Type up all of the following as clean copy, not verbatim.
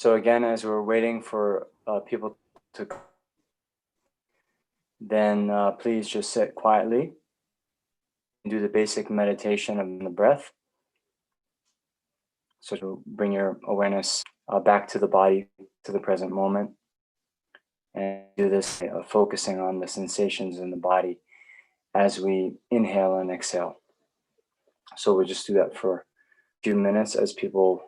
So again, as we're waiting for people to, then please just sit quietly and do the basic meditation of the breath. So to bring your awareness back to the body, to the present moment, and do this focusing on the sensations in the body as we inhale and exhale. So we'll just do that for a few minutes as people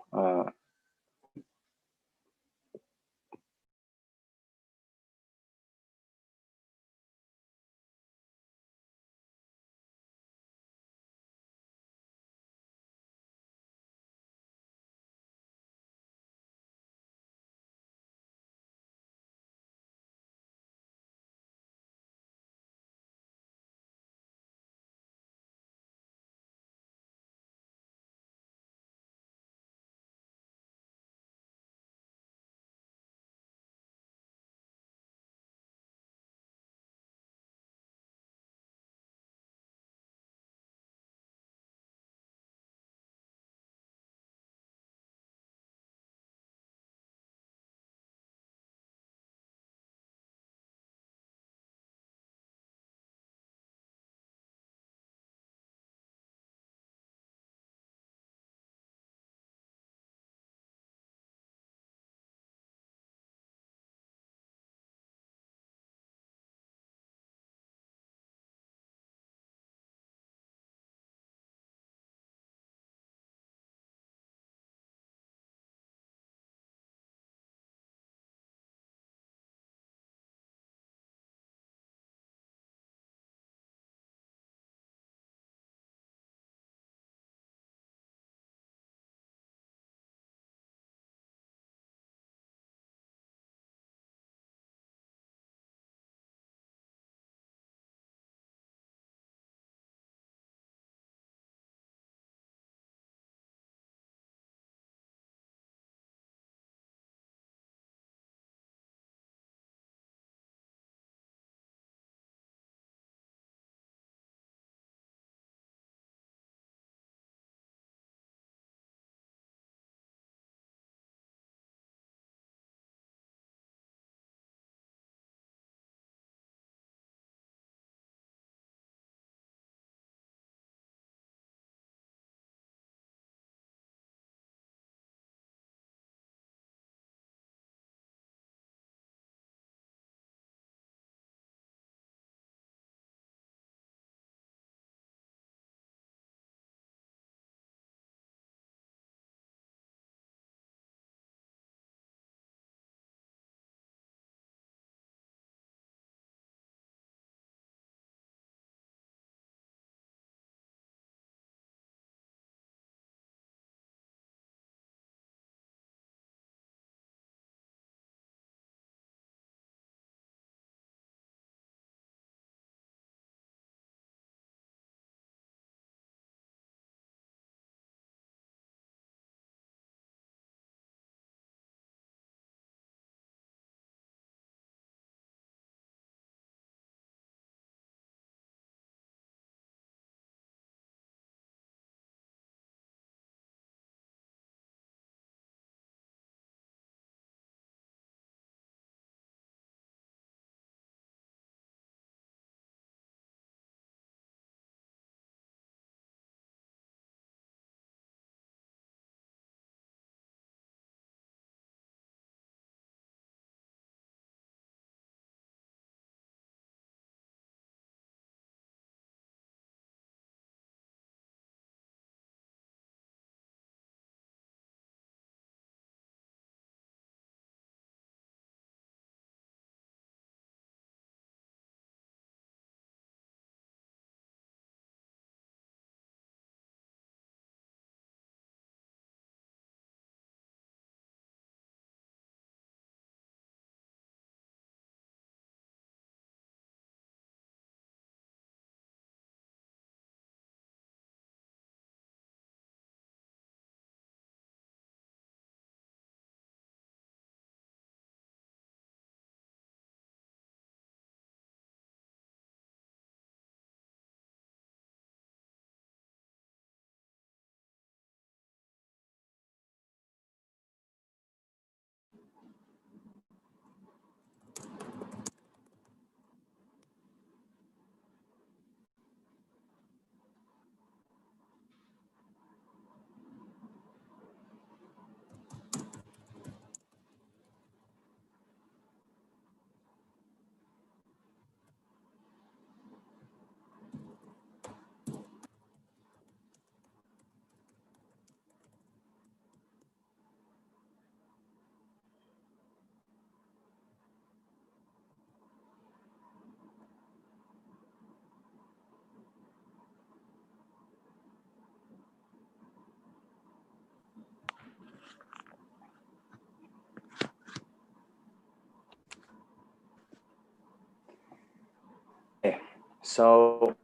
So,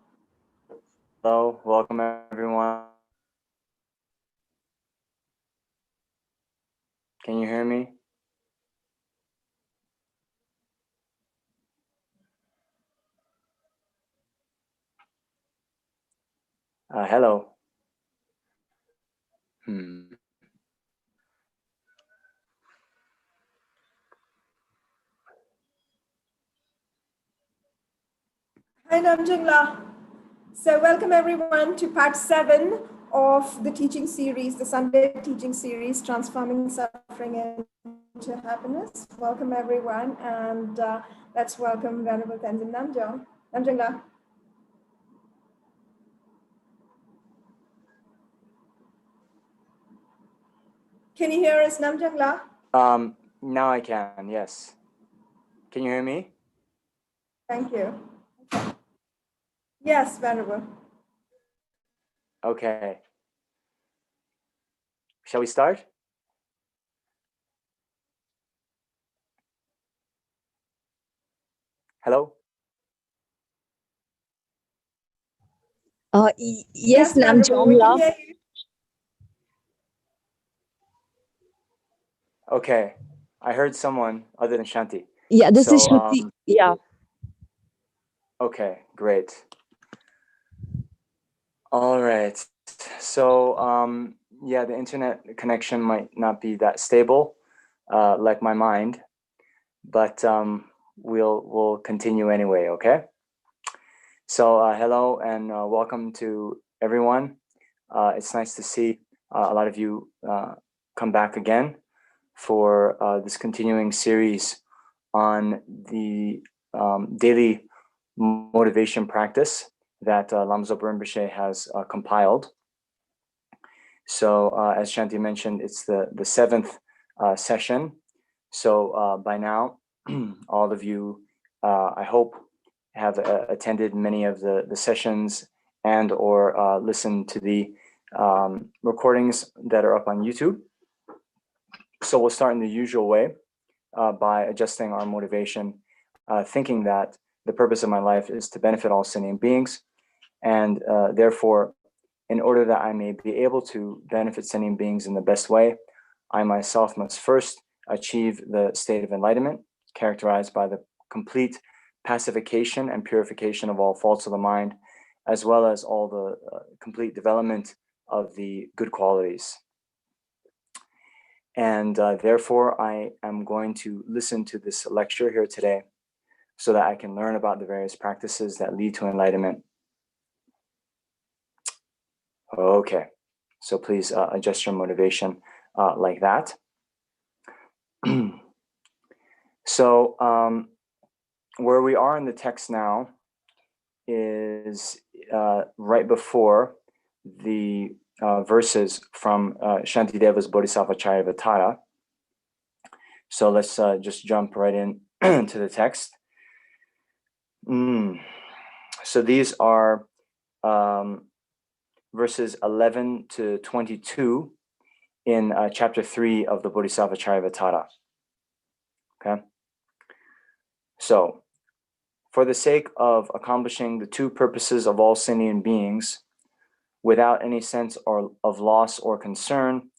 hello, welcome everyone. Can you hear me? Hello. Hi Namjong. So welcome everyone to part 7 of the teaching series, the Sunday teaching series, Transforming Suffering into Happiness. Welcome everyone, and let's welcome Venerable Tenzin Namjong. Namjong. Can you hear us, Namjong? Now I can, yes. Can you hear me? Thank you. Yes, Venerable. Okay. Shall we start? Hello? Yes, Venerable, we can hear you. Okay. I heard someone other than Shanti. Yeah, this is Shruti. Yeah. Okay, great. All right. So, yeah, the internet connection might not be that stable, like my mind, but we'll continue anyway, okay? So, hello and welcome to everyone. It's nice to see a lot of you come back again for this continuing series on the daily motivation practice that Lama Zopa Rinpoche has compiled. So as Shanti mentioned, it's the 7th session. So by now, all of you, I hope, have attended many of the sessions and or listened to the recordings that are up on YouTube. So we'll start in the usual way by adjusting our motivation, thinking that the purpose of my life is to benefit all sentient beings, and therefore, in order that I may be able to benefit sentient beings in the best way, I myself must first achieve the state of enlightenment, characterized by the complete pacification and purification of all faults of the mind, as well as all the complete development of the good qualities. And therefore, I am going to listen to this lecture here today so that I can learn about the various practices that lead to enlightenment. Okay, so please adjust your motivation like that. So where we are in the text now is right before the verses from Shantideva's Bodhisattva Charyavatara. So let's just jump right in to the text. So these are verses 11 to 22 in chapter 3 of the Bodhisattva Charyavatara. Okay. So, for the sake of accomplishing the two purposes of all sentient beings, without any sense of loss or concern,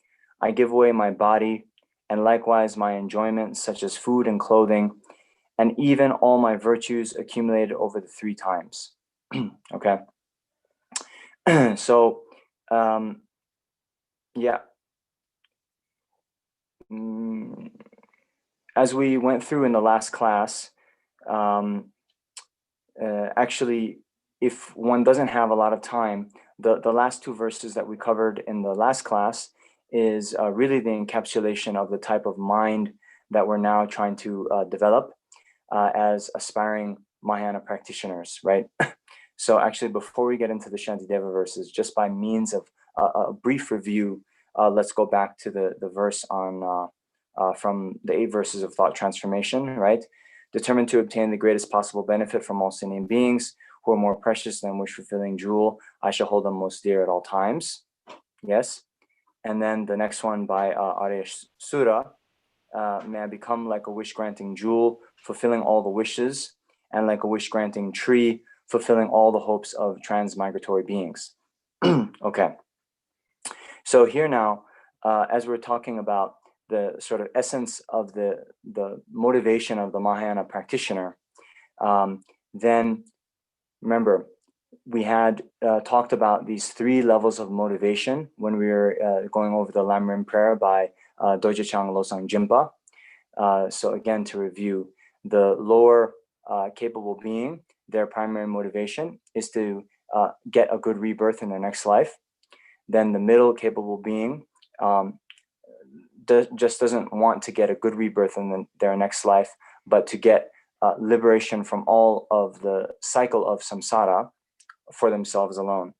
I give away my body and likewise my enjoyments such as food and clothing, and even all my virtues accumulated over the 3 times. Okay. So, yeah. As we went through in the last class, actually, if one doesn't have a lot of time, the last 2 verses that we covered in the last class is really the encapsulation of the type of mind that we're now trying to develop as aspiring Mahayana practitioners, right? So actually, before we get into the Shantideva verses, just by means of a brief review, let's go back to the verse on from the 8 verses of thought transformation, right? Determined to obtain the greatest possible benefit from all sentient beings who are more precious than wish-fulfilling jewel, I shall hold them most dear at all times. Yes. And then the next one by Arya Sura, may I become like a wish-granting jewel, fulfilling all the wishes, and like a wish-granting tree, fulfilling all the hopes of transmigratory beings. Okay. So here now, as we're talking about the sort of essence of the motivation of the Mahayana practitioner, then remember, we had talked about these 3 levels of motivation when we were going over the Lamrim prayer by Doje Chang Losang Jimpa. So again, to review, the lower capable being, their primary motivation is to get a good rebirth in their next life. Then the middle capable being just doesn't want to get a good rebirth in their next life, but to get liberation from all of the cycle of samsara for themselves alone.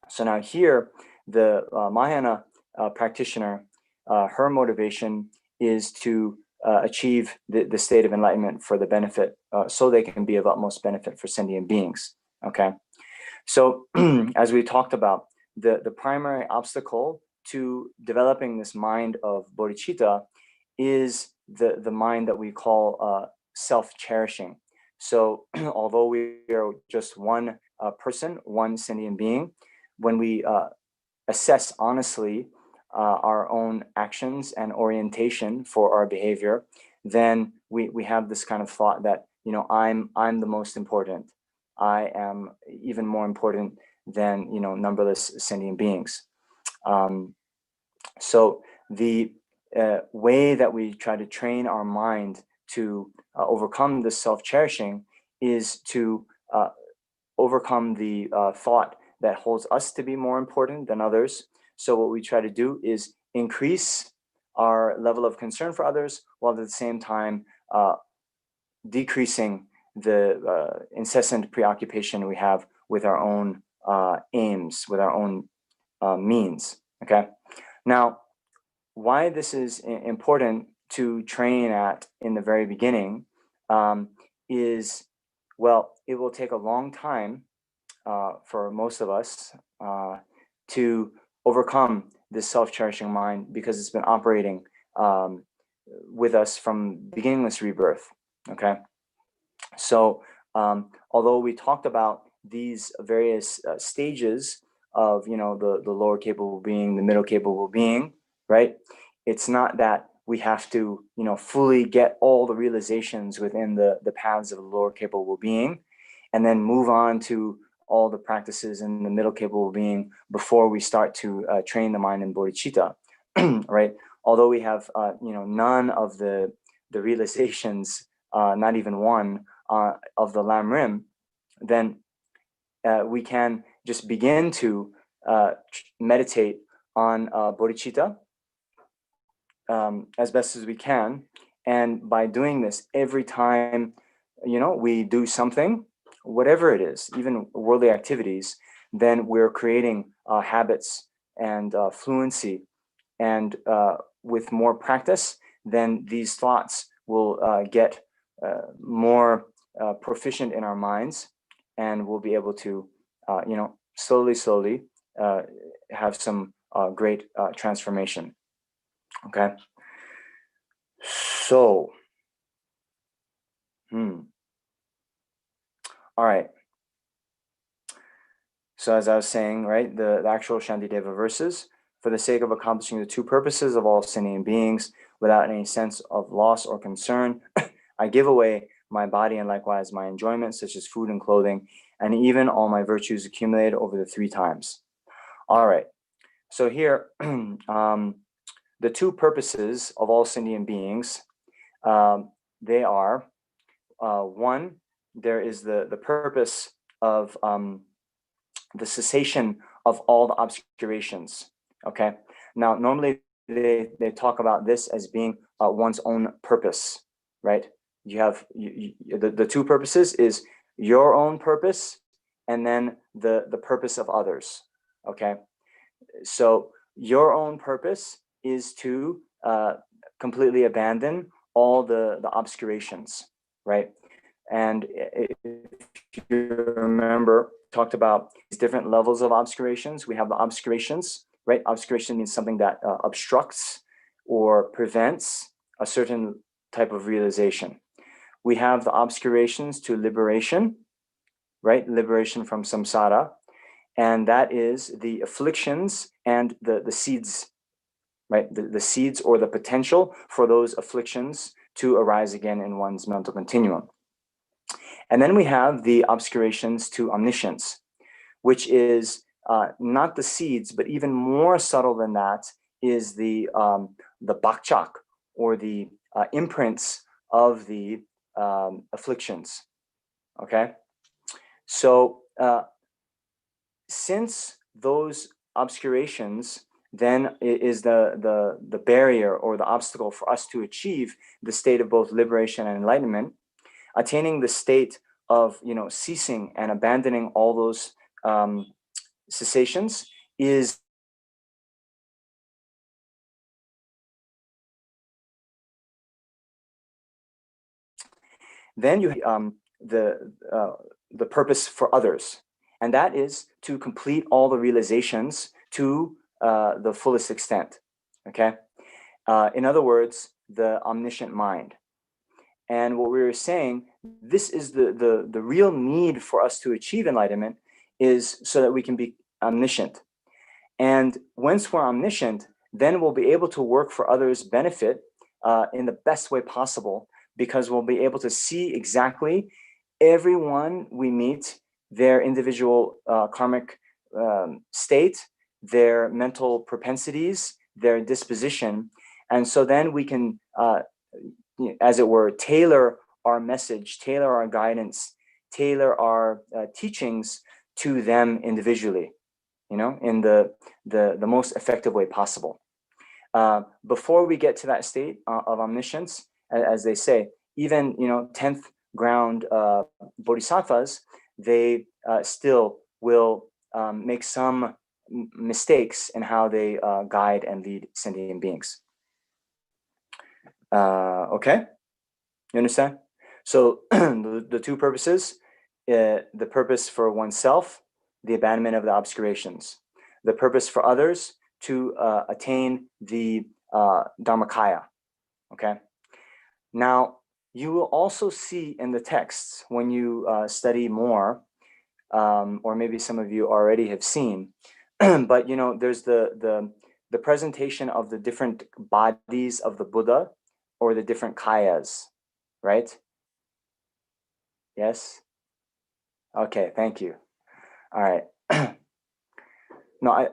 So now here, the Mahayana practitioner, her motivation is to achieve the state of enlightenment for the benefit, so they can be of utmost benefit for sentient beings. Okay, so as we talked about, the primary obstacle to developing this mind of bodhicitta is the mind that we call self-cherishing. So although we are just one person, one sentient being, when we assess honestly our own actions and orientation for our behavior, then we have this kind of thought that, you know, I'm the most important. I am even more important than, you know, numberless sentient beings. So the way that we try to train our mind to overcome this self-cherishing is to overcome the thought that holds us to be more important than others. So what we try to do is increase our level of concern for others, while at the same time decreasing the incessant preoccupation we have with our own aims, with our own means. Okay. Now, why this is important to train at in the very beginning is, well, it will take a long time for most of us to overcome this self-cherishing mind, because it's been operating with us from beginningless rebirth. Okay, so although we talked about these various stages of, you know, the lower capable being, the middle capable being, right? It's not that we have to, you know, fully get all the realizations within the paths of the lower capable being, and then move on to all the practices in the middle capable being before we start to train the mind in bodhicitta, right? Although we have, you know, none of the realizations, not even one of the Lamrim, then we can just begin to meditate on bodhicitta as best as we can. And by doing this, every time, you know, we do something, whatever it is, even worldly activities, then we're creating habits and fluency. And with more practice, then these thoughts will get more proficient in our minds, and we'll be able to, you know, slowly have some great transformation. Okay. So, all right. So as I was saying, right, the actual Shantideva verses: for the sake of accomplishing the 2 purposes of all sentient beings without any sense of loss or concern, I give away my body and likewise my enjoyments, such as food and clothing, and even all my virtues accumulated over the 3 times. All right. So here, the 2 purposes of all sentient beings, they are, one, there is the purpose of the cessation of all the obscurations. Okay. Now, normally they talk about this as being one's own purpose, right? You have the 2 purposes is your own purpose, and then the purpose of others. Okay. So your own purpose is to completely abandon all the obscurations, right? And if you remember, talked about these different levels of obscurations. We have the obscurations, right? Obscuration means something that obstructs or prevents a certain type of realization. We have the obscurations to liberation, right? Liberation from samsara. And that is the afflictions and the seeds, right? The seeds or the potential for those afflictions to arise again in one's mental continuum. And then we have the obscurations to omniscience, which is not the seeds, but even more subtle than that is the bakchak, or the imprints of the afflictions. Okay, so since those obscurations then is the barrier or the obstacle for us to achieve the state of both liberation and enlightenment, attaining the state of ceasing and abandoning all those cessations is then you the purpose for others, and that is to complete all the realizations to the fullest extent. Okay, in other words, the omniscient mind. And what we were saying, this is the real need for us to achieve enlightenment, is so that we can be omniscient. And once we're omniscient, then we'll be able to work for others' benefit in the best way possible, because we'll be able to see exactly everyone we meet, their individual karmic state, their mental propensities, their disposition. And so then we can, as it were, tailor our message, tailor our guidance, tailor our teachings to them individually, in the most effective way possible. Before we get to that state of omniscience, as they say, even 10th ground bodhisattvas, they still will make some mistakes in how they guide and lead sentient beings. Okay, you understand? So the two purposes, the purpose for oneself, the abandonment of the obscurations, the purpose for others to attain the Dharmakaya. Okay. Now, you will also see in the texts when you study more, or maybe some of you already have seen, but there's the presentation of the different bodies of the Buddha, or the different kayas, right? Yes? Okay, thank you. All right. No,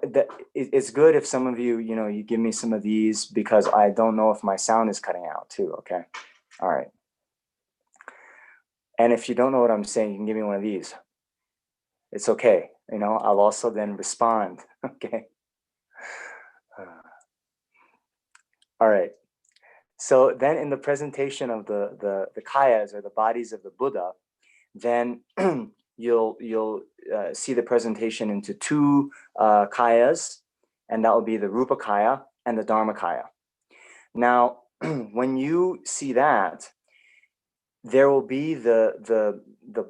it's good if some of you, you give me some of these, because I don't know if my sound is cutting out too, okay? All right. And if you don't know what I'm saying, you can give me one of these. It's okay. I'll also then respond, okay? All right. So then in the presentation of the kayas, or the bodies of the Buddha, then you'll see the presentation into two kayas, and that will be the rupa kaya and the dharmakaya. Now, when you see that, there will be the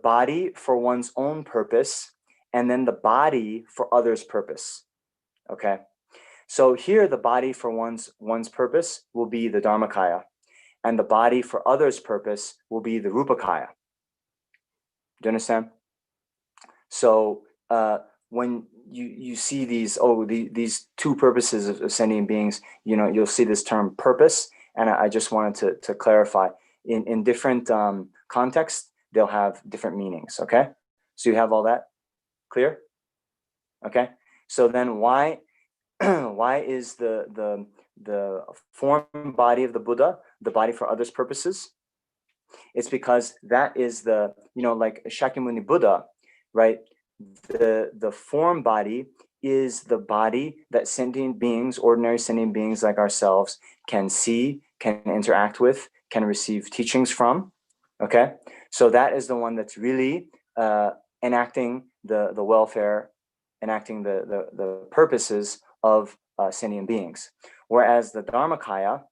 body for one's own purpose, and then the body for others' purpose. Okay, so here the body for one's purpose will be the dharmakaya, and the body for others' purpose will be the rupakaya. Do you understand? So when you see these these two purposes of sentient beings, you'll see this term purpose, and I just wanted to clarify, in different contexts they'll have different meanings. Okay, so you have all that clear? Okay, so then why is the form body of the Buddha the body for others' purposes? It's because that is the, like Shakyamuni Buddha, right? The form body is the body that sentient beings, ordinary sentient beings like ourselves, can see, can interact with, can receive teachings from. Okay, so that is the one that's really enacting the welfare, enacting the purposes of sentient beings. Whereas the Dharmakaya,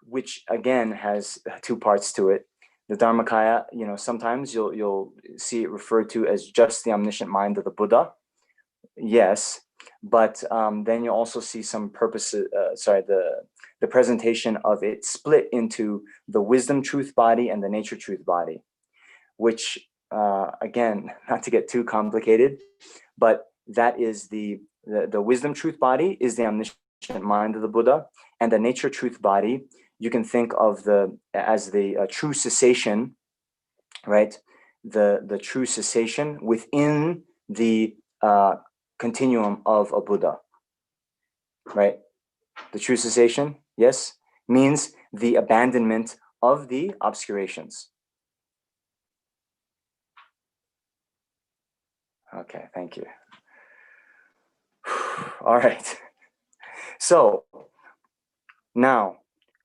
which again has two parts to it. The Dharmakaya, sometimes you'll see it referred to as just the omniscient mind of the Buddha. Yes, but then you also see some purposes. The presentation of it split into the wisdom truth body and the nature truth body, which again, not to get too complicated, but that is the wisdom truth body is the omniscient mind of the Buddha, and the nature truth body you can think of as the true cessation, right? The true cessation within the continuum of a Buddha, right? The true cessation, yes, means the abandonment of the obscurations. Okay, thank you. All right. So now,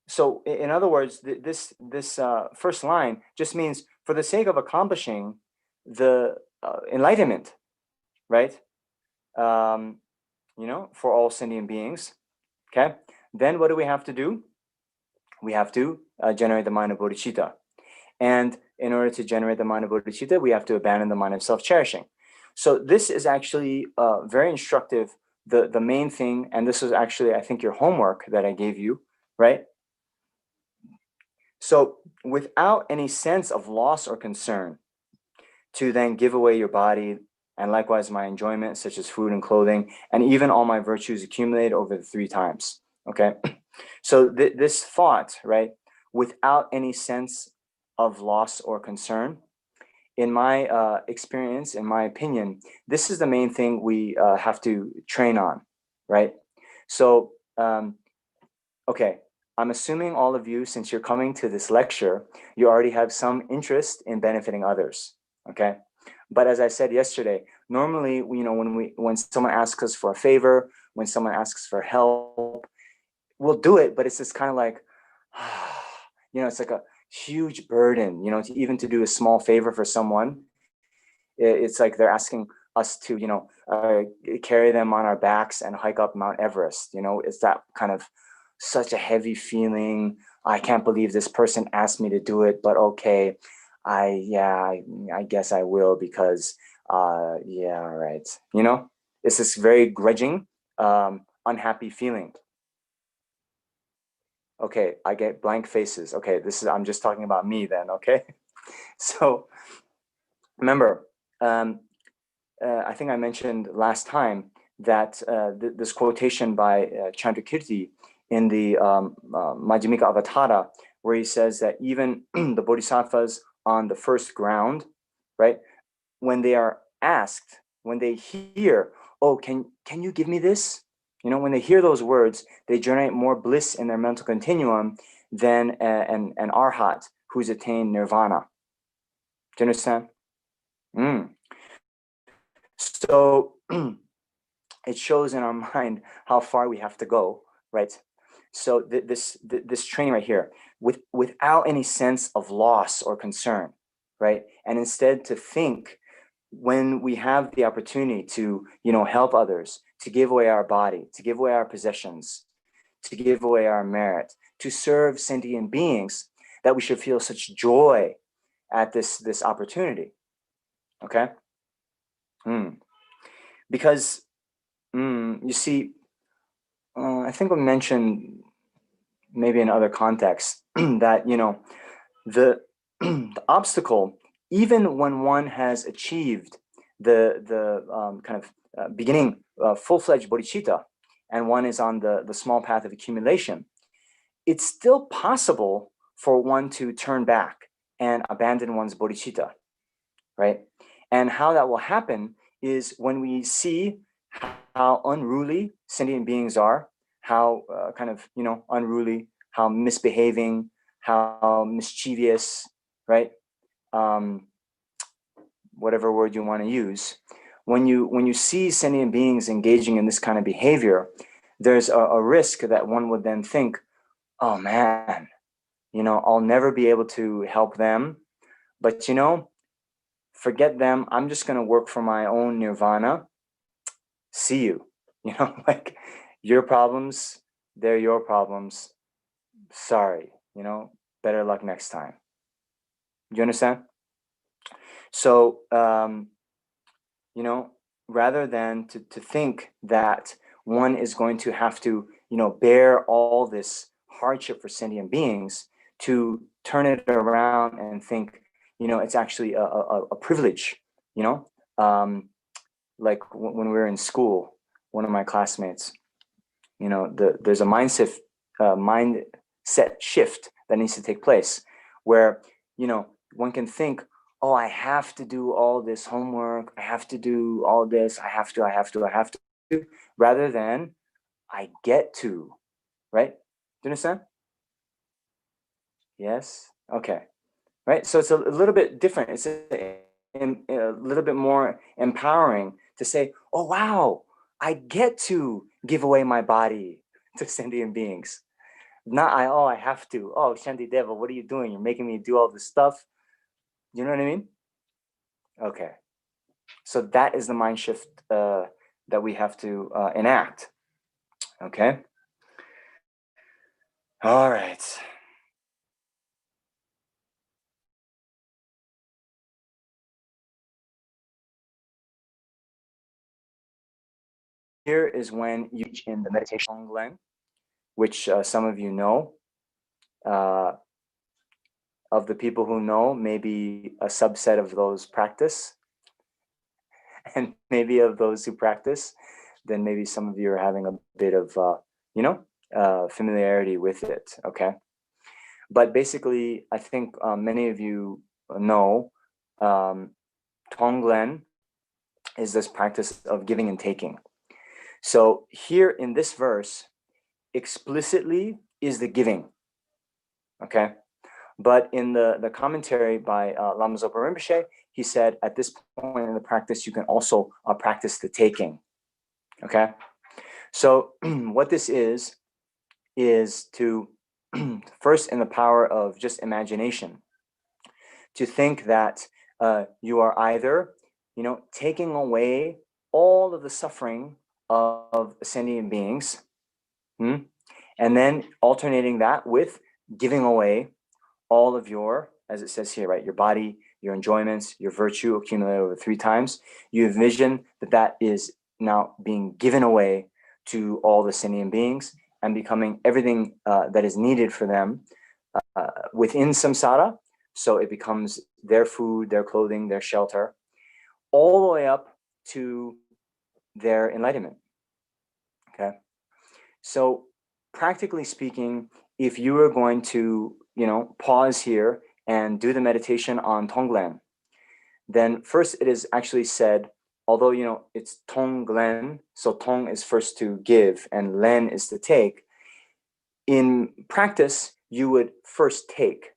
so in other words, this first line just means for the sake of accomplishing the enlightenment, right? For all sentient beings. Okay. Then what do we have to do? We have to generate the mind of bodhicitta. And in order to generate the mind of bodhicitta, we have to abandon the mind of self-cherishing. So this is actually very instructive. The main thing, and this was actually, I think, your homework that I gave you, right? So without any sense of loss or concern, to then give away your body, and likewise my enjoyment, such as food and clothing, and even all my virtues accumulated over the 3 times, okay? So this thought, right, without any sense of loss or concern, in my experience, in my opinion, this is the main thing we have to train on, right? So, okay, I'm assuming all of you, since you're coming to this lecture, you already have some interest in benefiting others, okay? But as I said yesterday, normally, when someone asks us for a favor, when someone asks for help, we'll do it, but it's just kind of like, it's like a huge burden, to do a small favor for someone. It's like they're asking us to, carry them on our backs and hike up Mount Everest. It's that kind of such a heavy feeling. I can't believe this person asked me to do it, but okay, I guess I will because, all right. It's this very grudging, unhappy feeling. Okay, I get blank faces. Okay, I'm just talking about me then, okay? So remember, I think I mentioned last time that this quotation by Chandrakirti in the Majjhimika Avatara, where he says that even the bodhisattvas on the first ground, right, when they are asked, when they hear, oh, can you give me this? When they hear those words, they generate more bliss in their mental continuum than an arhat who's attained nirvana. Do you understand? So it shows in our mind how far we have to go, right? So this training right here, without any sense of loss or concern, right? And instead to think, when we have the opportunity to, help others, to give away our body, to give away our possessions, to give away our merit, to serve sentient beings, that we should feel such joy at this opportunity. Okay? Because you see, I think we mentioned maybe in other contexts that, the obstacle, even when one has achieved the kind of beginning full-fledged bodhicitta, and one is on the small path of accumulation, it's still possible for one to turn back and abandon one's bodhicitta, right? And how that will happen is when we see how unruly sentient beings are, how kind of, unruly, how misbehaving, how mischievous, right? Whatever word you want to use. When you see sentient beings engaging in this kind of behavior, there's a risk that one would then think, oh man, I'll never be able to help them, but forget them. I'm just going to work for my own nirvana. See you, like your problems, they're your problems. Sorry, better luck next time. You understand? So, rather than to think that one is going to have to, bear all this hardship for sentient beings, to turn it around and think, you know, it's actually a privilege, you know. Like when we were in school, one of my classmates, you know, there's a mindset shift that needs to take place, where, you know, one can think, oh, I have to do all this homework, I have to do all this, I have to, rather than I get to, right? Do you understand? Yes. Okay. Right. So it's a little bit different. It's a little bit more empowering to say, oh, wow, I get to give away my body to sentient beings. Not I have to. Oh, Shanti Deva, what are you doing? You're making me do all this stuff. You know what I mean? Okay. So that is the mind shift that we have to enact. Okay. All right. Here is when you reach in the meditation Tonglen, which some of you know. Of the people who know, maybe a subset of those practice, and maybe of those who practice, then maybe some of you are having a bit of, you know, familiarity with it, okay? But basically, I think many of you know, Tonglen is this practice of giving and taking. So here in this verse, explicitly is the giving, okay? But in the commentary by Lama Zopa Rinpoche, he said, at this point in the practice, you can also practice the taking, okay? So what this is to, first in the power of just imagination, to think that you are either, you know, taking away all of the suffering of sentient beings, and then alternating that with giving away all of your, as it says here, right, your body, your enjoyments, your virtue accumulated over 3 times. You envision that that is now being given away to all the sentient beings and becoming everything that is needed for them within samsara. So it becomes their food, their clothing, their shelter, all the way up to their enlightenment. Okay. So practically speaking, if you are going to, you know, pause here and do the meditation on Tonglen, then first it is actually said, although, you know, it's Tonglen, so Tong is first to give and Len is to take. In practice, you would first take.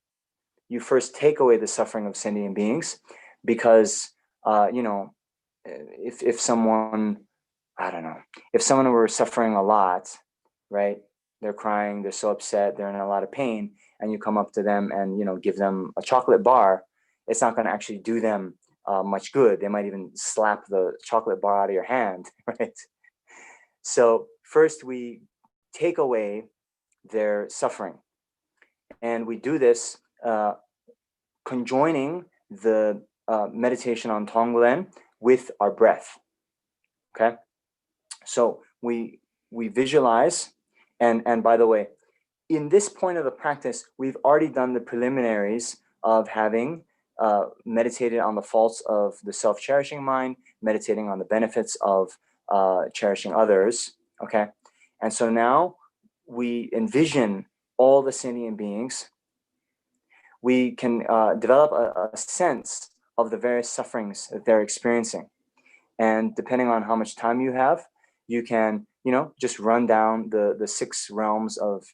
You first take away the suffering of sentient beings, because, you know, if someone, I don't know, if someone were suffering a lot, right? They're crying, they're so upset, they're in a lot of pain, and you come up to them and, you know, give them a chocolate bar, it's not going to actually do them much good. They might even slap the chocolate bar out of your hand, right? So first we take away their suffering, and we do this conjoining the meditation on Tonglen with our breath. Okay, so we visualize, and by the way, in this point of the practice, we've already done the preliminaries of having meditated on the faults of the self-cherishing mind, meditating on the benefits of cherishing others. Okay, and so now we envision all the sentient beings. We can develop a sense of the various sufferings that they're experiencing. And depending on how much time you have, you can, you know, just run down the 6 realms of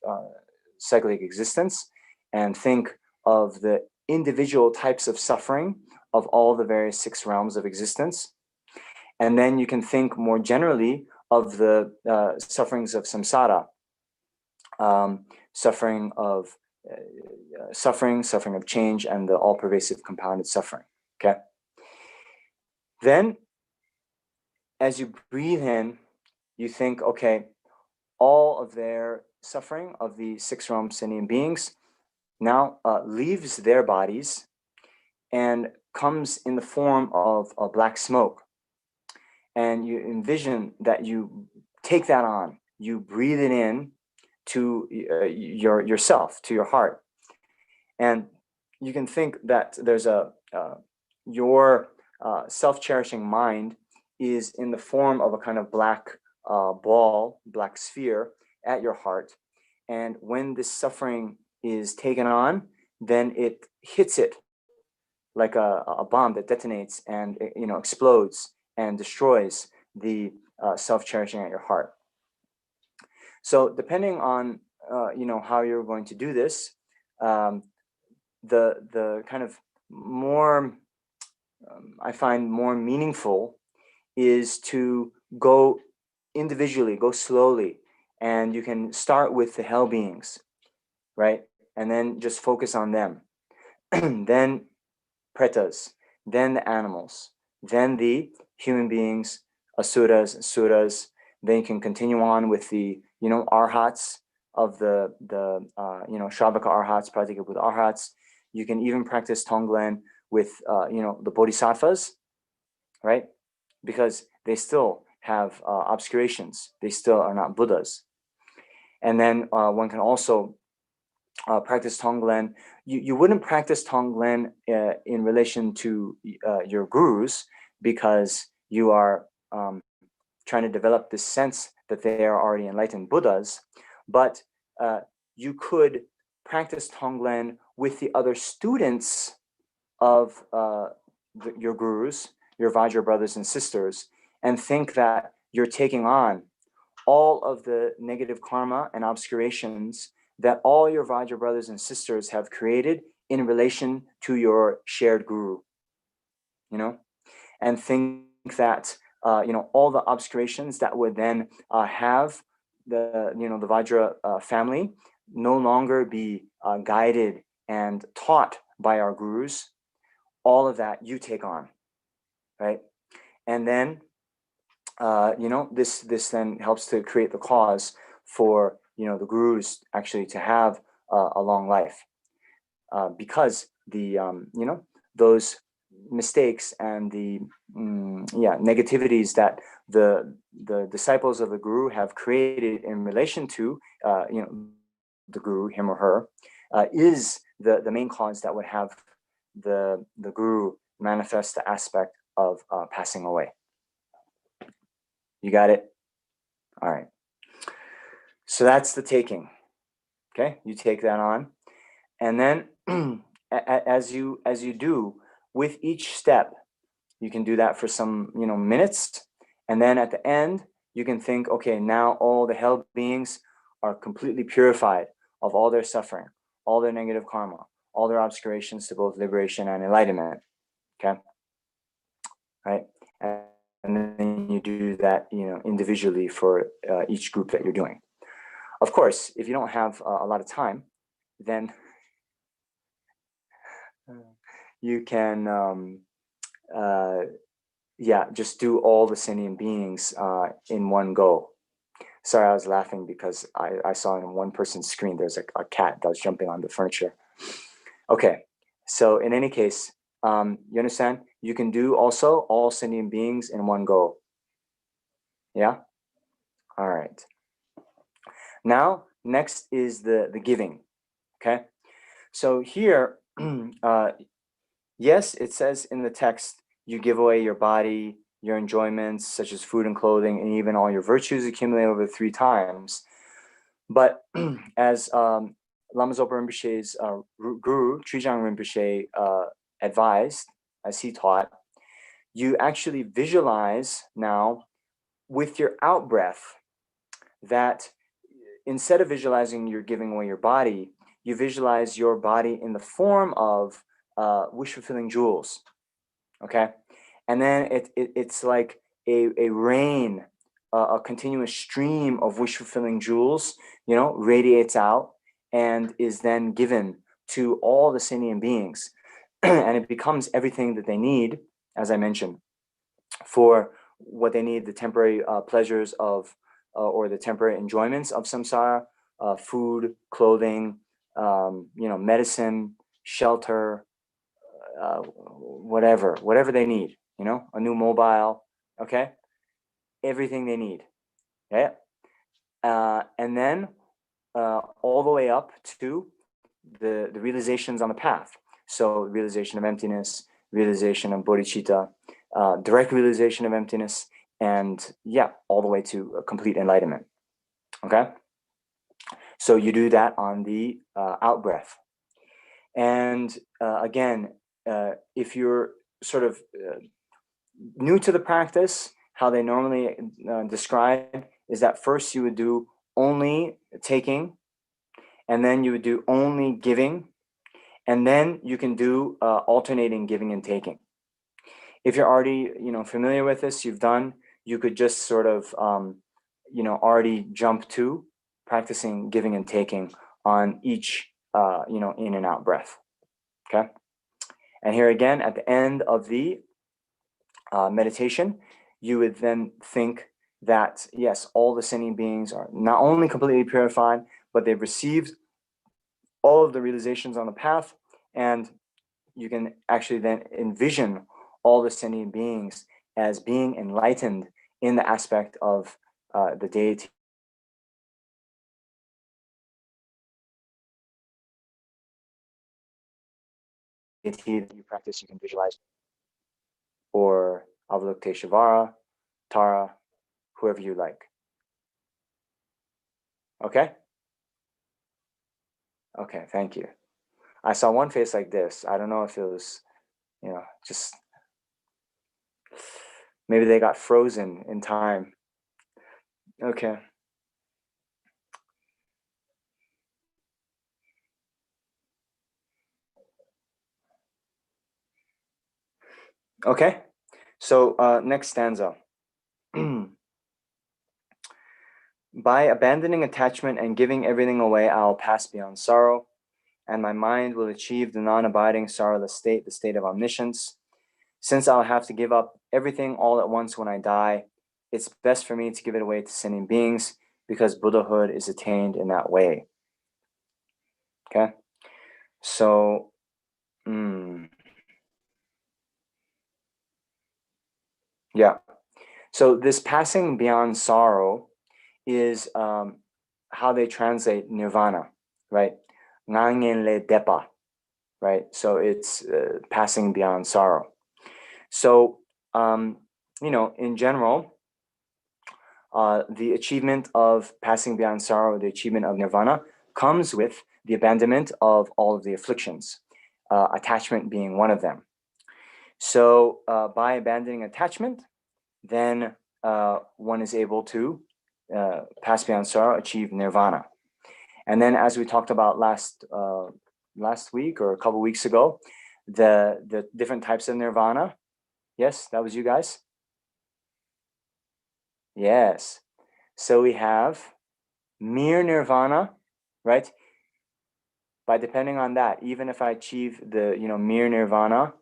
cyclic existence and think of the individual types of suffering of all the various 6 realms of existence. And then you can think more generally of the sufferings of samsara, suffering of change, and the all-pervasive compounded suffering. Okay. Then, as you breathe in, you think, okay, all of their suffering of the 6 realm sentient beings now leaves their bodies and comes in the form of a black smoke. And you envision that you take that on, you breathe it in to yourself, to your heart. And you can think that there's your self-cherishing mind is in the form of a kind of black ball, black sphere at your heart. And when this suffering is taken on, then it hits it like a bomb that detonates and explodes and destroys the self-cherishing at your heart. So depending on how you're going to do this, the kind of more I find more meaningful is to go individually, go slowly, and you can start with the hell beings, right? And then just focus on them. Then pretas, then the animals, then the human beings, asuras, suras. Then you can continue on with the arhats of the Shravaka arhats, Pratika with arhats. You can even practice Tonglen with the bodhisattvas, right? Because they still have obscurations. They still are not Buddhas. And then one can also practice Tonglen. You wouldn't practice Tonglen in relation to your gurus, because you are trying to develop this sense that they are already enlightened Buddhas. But you could practice Tonglen with the other students of your gurus, your Vajra brothers and sisters, and think that you're taking on all of the negative karma and obscurations that all your Vajra brothers and sisters have created in relation to your shared guru, and think that all the obscurations that would then have the Vajra family no longer be guided and taught by our gurus. All of that you take on, right? And then this then helps to create the cause for the gurus actually to have a long life, because the those mistakes and the negativities that the disciples of the guru have created in relation to the guru, him or her, is the main cause that would have the guru manifest the aspect of passing away. You got it? All right. So that's the taking. Okay, you take that on, and then as you do with each step, you can do that for some minutes, and then at the end you can think, okay, now all the hell beings are completely purified of all their suffering, all their negative karma, all their obscurations to both liberation and enlightenment. Okay, right? And then you do that individually for each group that you're doing. Of course, if you don't have a lot of time, then you can just do all the sentient beings in one go. Sorry, I was laughing because I saw in one person's screen there's a cat that was jumping on the furniture. Okay, so in any case, you understand? You can do also all sentient beings in one go. Yeah? All right. Now, next is the giving. Okay? So here, yes, it says in the text, you give away your body, your enjoyments, such as food and clothing, and even all your virtues accumulate over 3 times. But as Lama Zopa Rinpoche's guru, Trijang Rinpoche, advised, as he taught, you actually visualize now with your out breath that instead of visualizing you're giving away your body, you visualize your body in the form of wish-fulfilling jewels, okay? And then it's like a rain, a continuous stream of wish-fulfilling jewels, radiates out and is then given to all the sentient beings. And it becomes everything that they need, as I mentioned, for what they need, the temporary pleasures of, or the temporary enjoyments of samsara, food, clothing, medicine, shelter, whatever they need, a new mobile, okay? Everything they need, yeah? And then all the way up to the realizations on the path. So realization of emptiness, realization of bodhicitta, direct realization of emptiness, and yeah, all the way to complete enlightenment. Okay? So you do that on the out breath. And again, if you're sort of new to the practice, how they normally describe is that first you would do only taking, and then you would do only giving, and then you can do alternating giving and taking. If you're already familiar with this, you could just sort of already jump to practicing giving and taking on each in and out breath. Okay, and here again at the end of the meditation, you would then think that yes, all the sentient beings are not only completely purified, but they've received all of the realizations on the path, and you can actually then envision all the sentient beings as being enlightened in the aspect of the deity. That you practice, you can visualize, or Avalokiteshvara, Tara, whoever you like. Okay? Okay, thank you. I saw one face like this. I don't know if it was, just maybe they got frozen in time. Okay. Okay, so next stanza. By abandoning attachment and giving everything away, I'll pass beyond sorrow, and my mind will achieve the non-abiding sorrowless state, the state of omniscience. Since I'll have to give up everything all at once when I die, it's best for me to give it away to sentient beings, because Buddhahood is attained in that way. Okay, so yeah, so this passing beyond sorrow is how they translate nirvana, right? Ngangenle depa, right? So it's passing beyond sorrow. So, in general, the achievement of passing beyond sorrow, the achievement of nirvana, comes with the abandonment of all of the afflictions, attachment being one of them. So by abandoning attachment, then one is able to pass beyond sorrow, achieve nirvana. And then, as we talked about last week or a couple weeks ago, the different types of nirvana. Yes, that was you guys. Yes. So we have mere nirvana, right? By depending on that, even if I achieve the mere nirvana,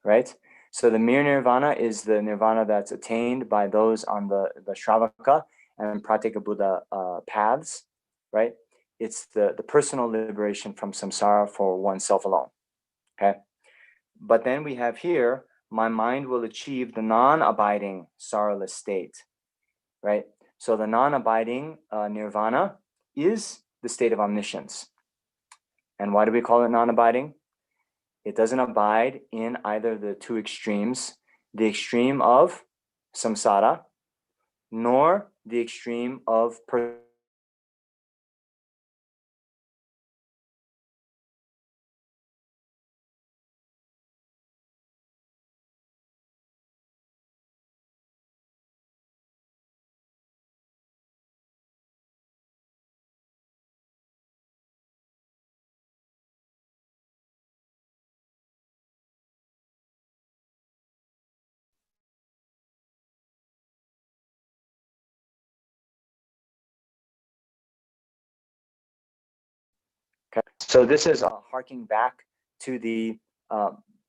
right? So the mere nirvana is the nirvana that's attained by those on the Shravaka and Pratyeka Buddha paths, right? It's the personal liberation from samsara for oneself alone, okay? But then we have here, my mind will achieve the non-abiding sorrowless state, right? So the non-abiding nirvana is the state of omniscience. And why do we call it non-abiding? It doesn't abide in either the two extremes, the extreme of samsara, nor the extreme of Okay. So this is harking back to the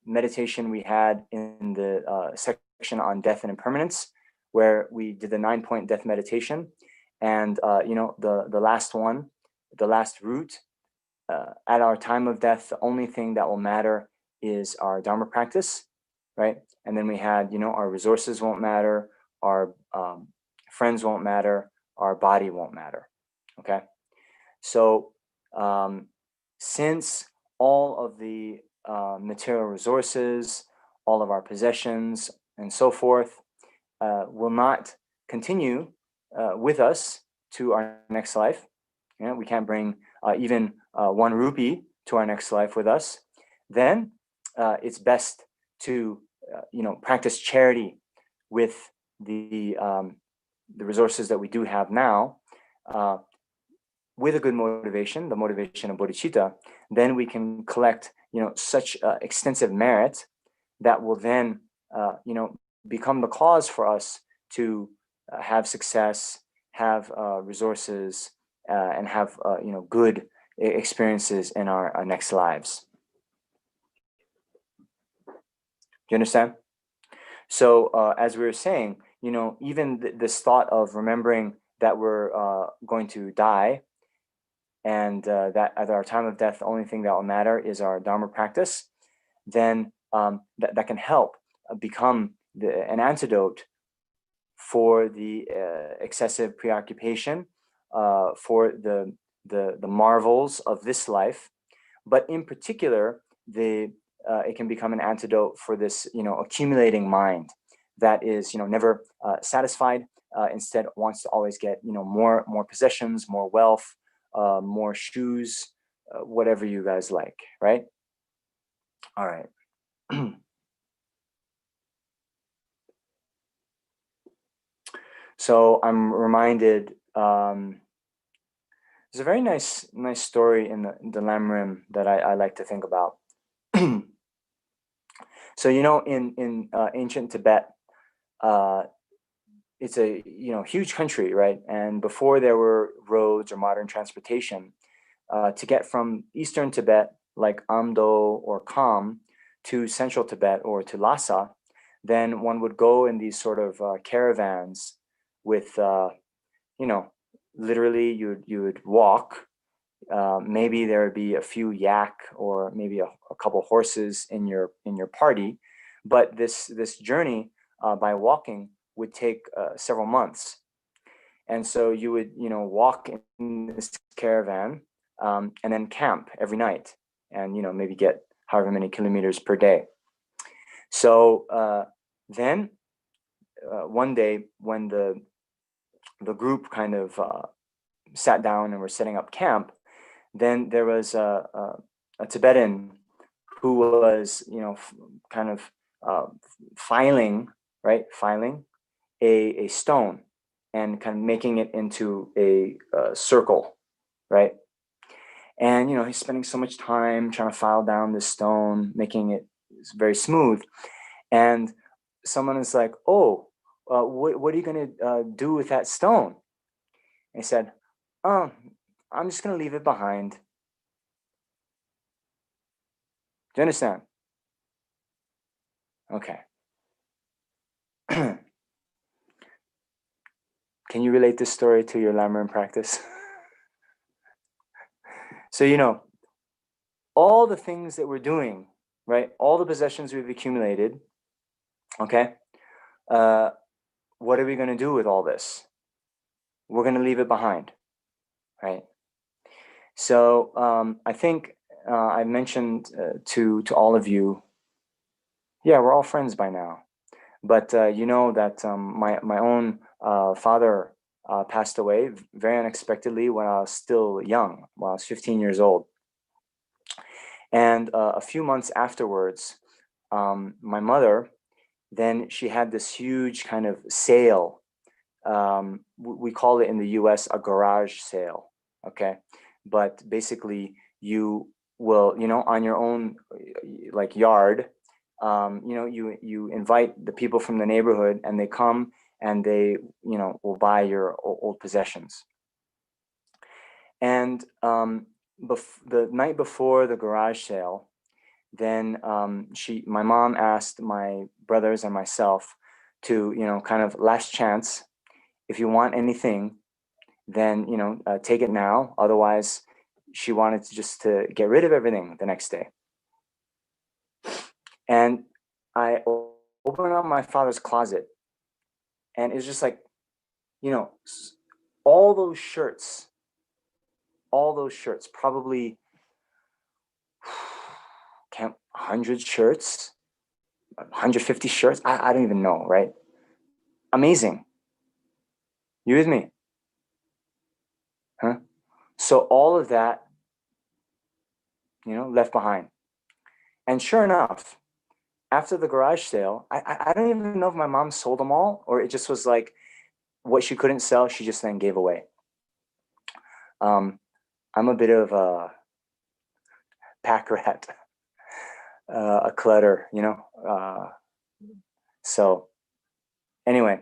meditation we had in the section on death and impermanence, where we did the 9-point death meditation, and the last one, the last root. At our time of death, the only thing that will matter is our Dharma practice, right? And then we had, our resources won't matter, our friends won't matter, our body won't matter. Okay, so since all of the material resources, all of our possessions, and so forth, will not continue with us to our next life. You know, we can't bring even 1 rupee to our next life with us. Then it's best to practice charity with the resources that we do have now, with a good motivation, the motivation of bodhicitta. Then we can collect such extensive merit that will then become the cause for us to have success, have resources, and have good experiences in our next lives. Do you understand? So as we were saying, even this thought of remembering that we're going to die, and that at our time of death, the only thing that will matter is our Dharma practice, then that can help become an antidote for the excessive preoccupation, for the marvels of this life. But in particular, it can become an antidote for this accumulating mind that is never satisfied, instead wants to always get more possessions, more wealth, more shoes, whatever you guys like, right? All right. So I'm reminded, there's a very nice story in the Lamrim that I like to think about. So in ancient Tibet, it's a huge country, right? And before there were roads or modern transportation, to get from eastern Tibet, like Amdo or Kham, to central Tibet or to Lhasa, then one would go in these sort of caravans with, literally you would walk. Maybe there would be a few yak or maybe a couple horses in your party, but this journey by walking would take several months. And so you would walk in this caravan, and then camp every night, and maybe get however many kilometers per day. So then one day when the group kind of sat down and were setting up camp, then there was a Tibetan who was kind of filing a stone and kind of making it into a circle, right? And he's spending so much time trying to file down this stone, making it very smooth. And someone is like, "Oh, what are you going to do with that stone?" And he said, "Oh, I'm just going to leave it behind." Do you understand? Okay. Can you relate this story to your Lamrim practice? So, all the things that we're doing, right? All the possessions we've accumulated, okay? What are we going to do with all this? We're going to leave it behind, right? So I think I mentioned to all of you, yeah, we're all friends by now. But that my own father passed away very unexpectedly when I was still young, when I was 15 years old. And a few months afterwards, my mother, then she had this huge kind of sale. We call it in the US a garage sale, okay? But basically you will, on your own like yard, you invite the people from the neighborhood and they come and they, will buy your old possessions. And the night before the garage sale, then my mom asked my brothers and myself to, kind of last chance, if you want anything, then, take it now. Otherwise, she wanted to get rid of everything the next day. And I opened up my father's closet, and it's just like, all those shirts, probably 100 shirts, 150 shirts. I don't even know, right? Amazing. You with me? Huh? So all of that, left behind. And sure enough, after the garage sale, I don't even know if my mom sold them all or it just was like what she couldn't sell, she just then gave away. I'm a bit of a pack rat, a clutter, So anyway,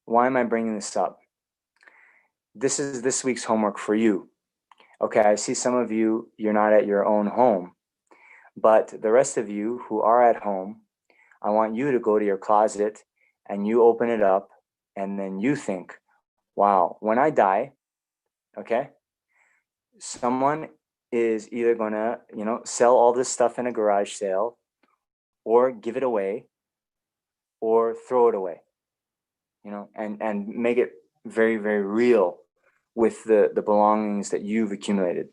why am I bringing this up? This is this week's homework for you. Okay, I see some of you, you're not at your own home, but the rest of you who are at home, I want you to go to your closet and you open it up and then you think, wow, when I die, okay, someone is either gonna, sell all this stuff in a garage sale or give it away or throw it away, and make it very, very real with the belongings that you've accumulated.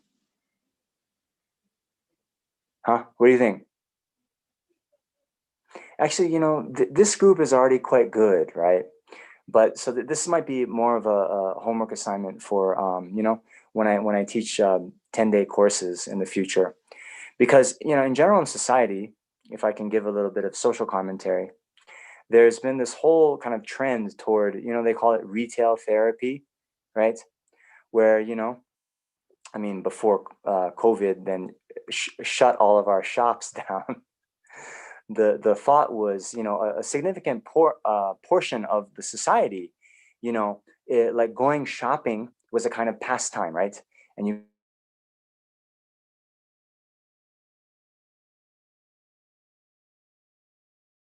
Huh? What do you think? Actually, this group is already quite good, right? But so this might be more of a homework assignment for, when I teach 10-day courses in the future. Because, in general in society, if I can give a little bit of social commentary, there's been this whole kind of trend toward, they call it retail therapy, right? Where, before COVID, then shut all of our shops down. The thought was, a significant portion of the society, like going shopping was a kind of pastime, right? And you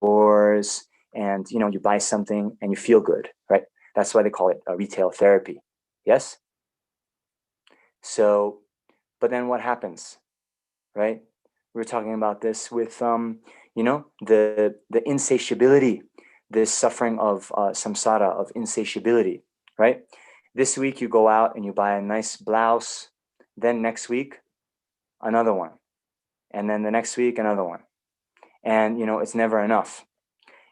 stores and you buy something and you feel good, right? That's why they call it retail therapy. Yes. So, but then what happens, right? We were talking about this with the insatiability, this suffering of samsara, of insatiability, right? This week you go out and you buy a nice blouse, then next week another one, and then the next week another one, and it's never enough.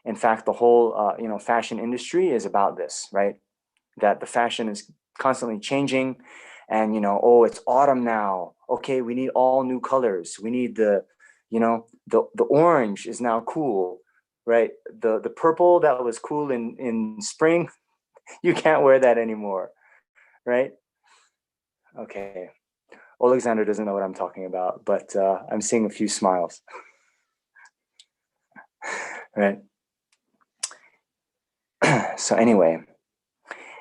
In fact, the whole fashion industry is about this, right? That the fashion is constantly changing, and oh, it's autumn now. Okay, we need all new colors. We need the orange is now cool, right? The purple that was cool in spring, you can't wear that anymore, right? Okay, Alexander doesn't know what I'm talking about, but I'm seeing a few smiles, right? So anyway,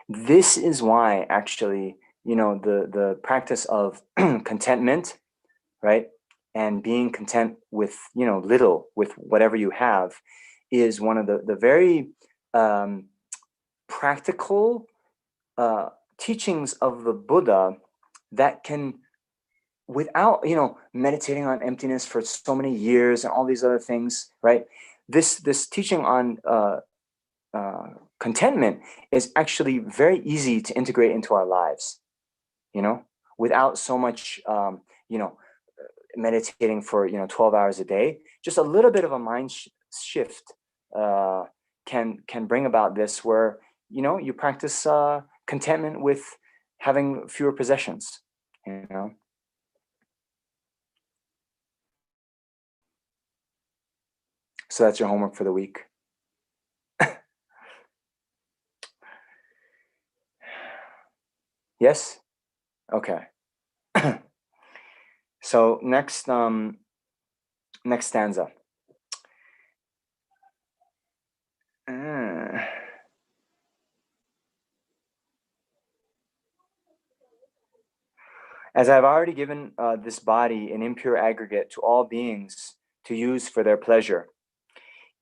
this is why actually, the practice of contentment, right? And being content with, little, with whatever you have, is one of the very practical teachings of the Buddha that can, without, meditating on emptiness for so many years and all these other things, right? This teaching on contentment is actually very easy to integrate into our lives, without so much, meditating for 12 hours a day. Just a little bit of a mind shift can bring about this, where you practice contentment with having fewer possessions. So that's your homework for the week. Yes. Okay. So next stanza. As I've already given this body an impure aggregate to all beings to use for their pleasure,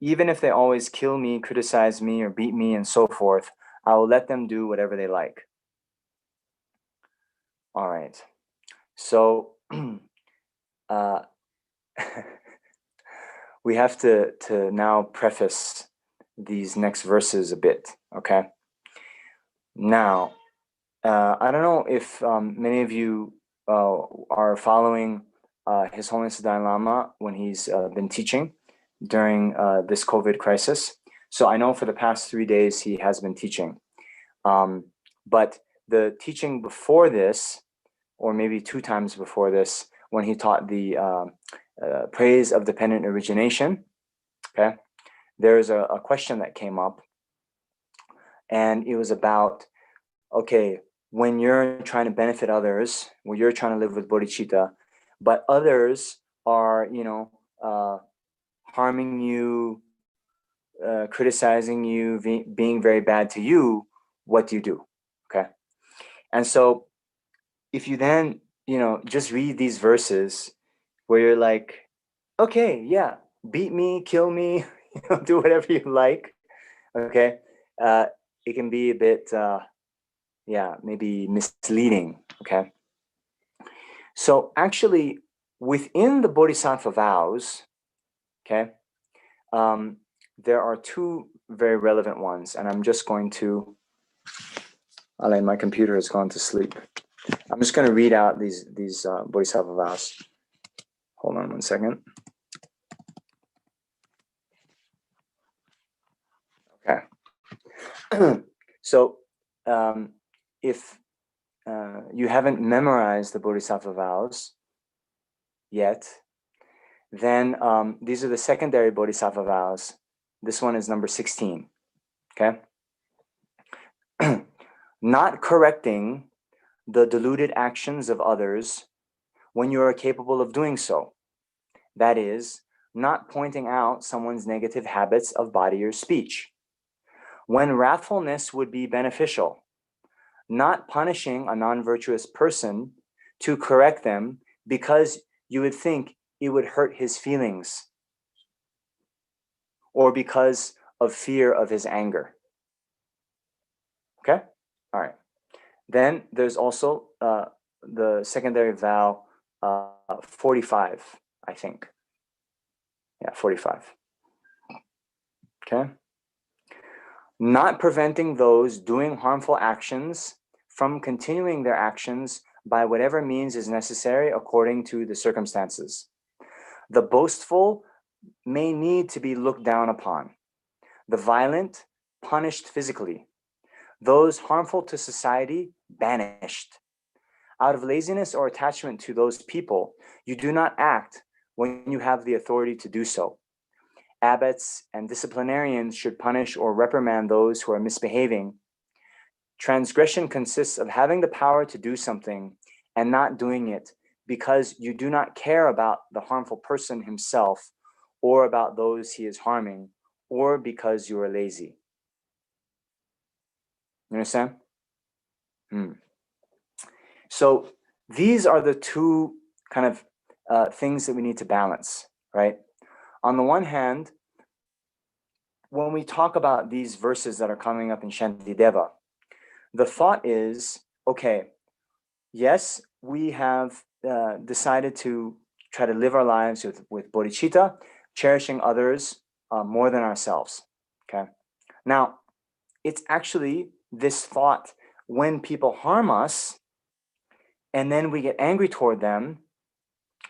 even if they always kill me, criticize me, or beat me, and so forth, I will let them do whatever they like. All right. So we have to now preface these next verses a bit, okay? Now, I don't know if many of you are following His Holiness the Dalai Lama when he's been teaching during this COVID crisis. So I know for the past 3 days he has been teaching. But the teaching before this, or maybe 2 times before this, when he taught the praise of dependent origination, okay, there's a question that came up, and it was about, okay, when you're trying to benefit others, when you're trying to live with bodhicitta, but others are, harming you, criticizing you, being very bad to you, what do you do? Okay. And so if you then, just read these verses where you're like, okay, yeah, beat me, kill me, do whatever you like. Okay. It can be a bit, maybe misleading. Okay. So actually, within the Bodhisattva vows, okay, there are 2 very relevant ones, and I'm just going to, Alain, my computer has gone to sleep. I'm just going to read out these Bodhisattva vows. Hold on one second. Okay. So if you haven't memorized the Bodhisattva vows yet, then these are the secondary Bodhisattva vows. This one is number 16. Okay. Not correcting the deluded actions of others when you are capable of doing so. That is, not pointing out someone's negative habits of body or speech. When wrathfulness would be beneficial, not punishing a non-virtuous person to correct them because you would think it would hurt his feelings or because of fear of his anger. Okay? All right. Then there's also the secondary vow 45, I think. Yeah, 45. Okay? Not preventing those doing harmful actions from continuing their actions by whatever means is necessary according to the circumstances. The boastful may need to be looked down upon. The violent, punished physically. Those harmful to society, banished. Out of laziness or attachment to those people, you do not act when you have the authority to do so. Abbots and disciplinarians should punish or reprimand those who are misbehaving. Transgression consists of having the power to do something and not doing it because you do not care about the harmful person himself or about those he is harming, or because you are lazy. You understand? So these are the 2 kind of things that we need to balance, right? On the one hand, when we talk about these verses that are coming up in Shantideva, the thought is, okay, yes, we have decided to try to live our lives with bodhicitta, cherishing others more than ourselves, okay? Now, it's actually this thought when people harm us and then we get angry toward them,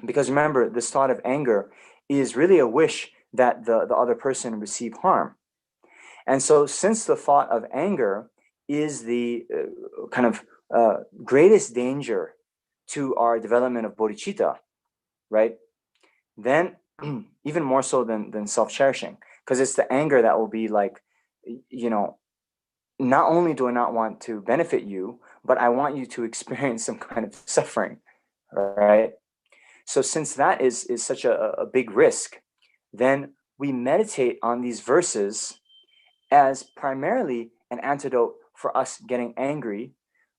because remember, this thought of anger is really a wish that the other person receive harm. And so since the thought of anger is the kind of greatest danger to our development of bodhicitta, right? Then even more so than self-cherishing, because it's the anger that will be like, not only do I not want to benefit you, but I want you to experience some kind of suffering, right? So since that is such a big risk, then we meditate on these verses as primarily an antidote for us getting angry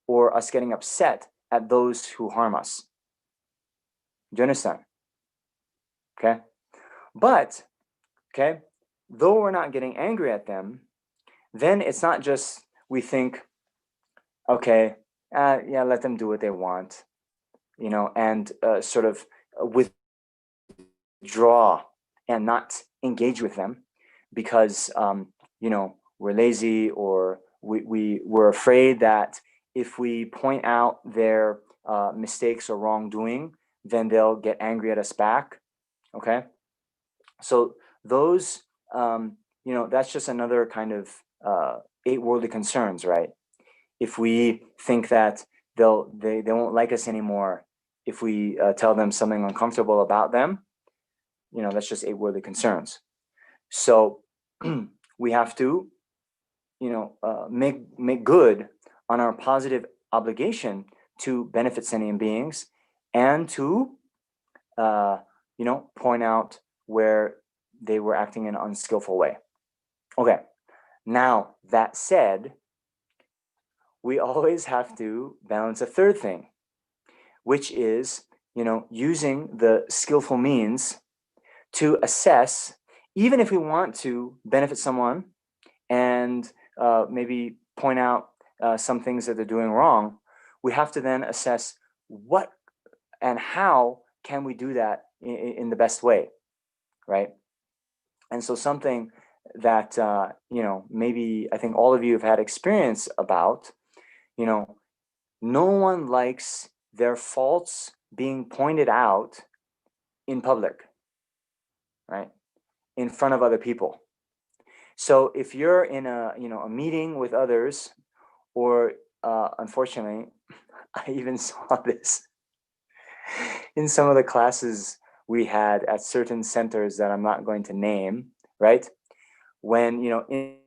or us getting upset at those who harm us. Do you understand? Okay. But, okay, though we're not getting angry at them, then it's not just we think, okay, let them do what they want, and sort of withdraw and not engage with them because, we're lazy, or we're afraid that if we point out their mistakes or wrongdoing, then they'll get angry at us back. Okay, so those, that's just another kind of 8 worldly concerns, right? If we think that they won't like us anymore if we tell them something uncomfortable about them, that's just 8 worldly concerns. So we have to, make good on our positive obligation to benefit sentient beings, and to, point out where they were acting in an unskillful way. Okay, now that said, we always have to balance a third thing, which is, using the skillful means to assess, even if we want to benefit someone and maybe point out some things that they're doing wrong, we have to then assess what and how can we do that in the best way, right? And so something that, maybe I think all of you have had experience about, no one likes their faults being pointed out in public, right? In front of other people. So if you're in a meeting with others, or unfortunately, I even saw this in some of the classes we had at certain centers that I'm not going to name, right? When,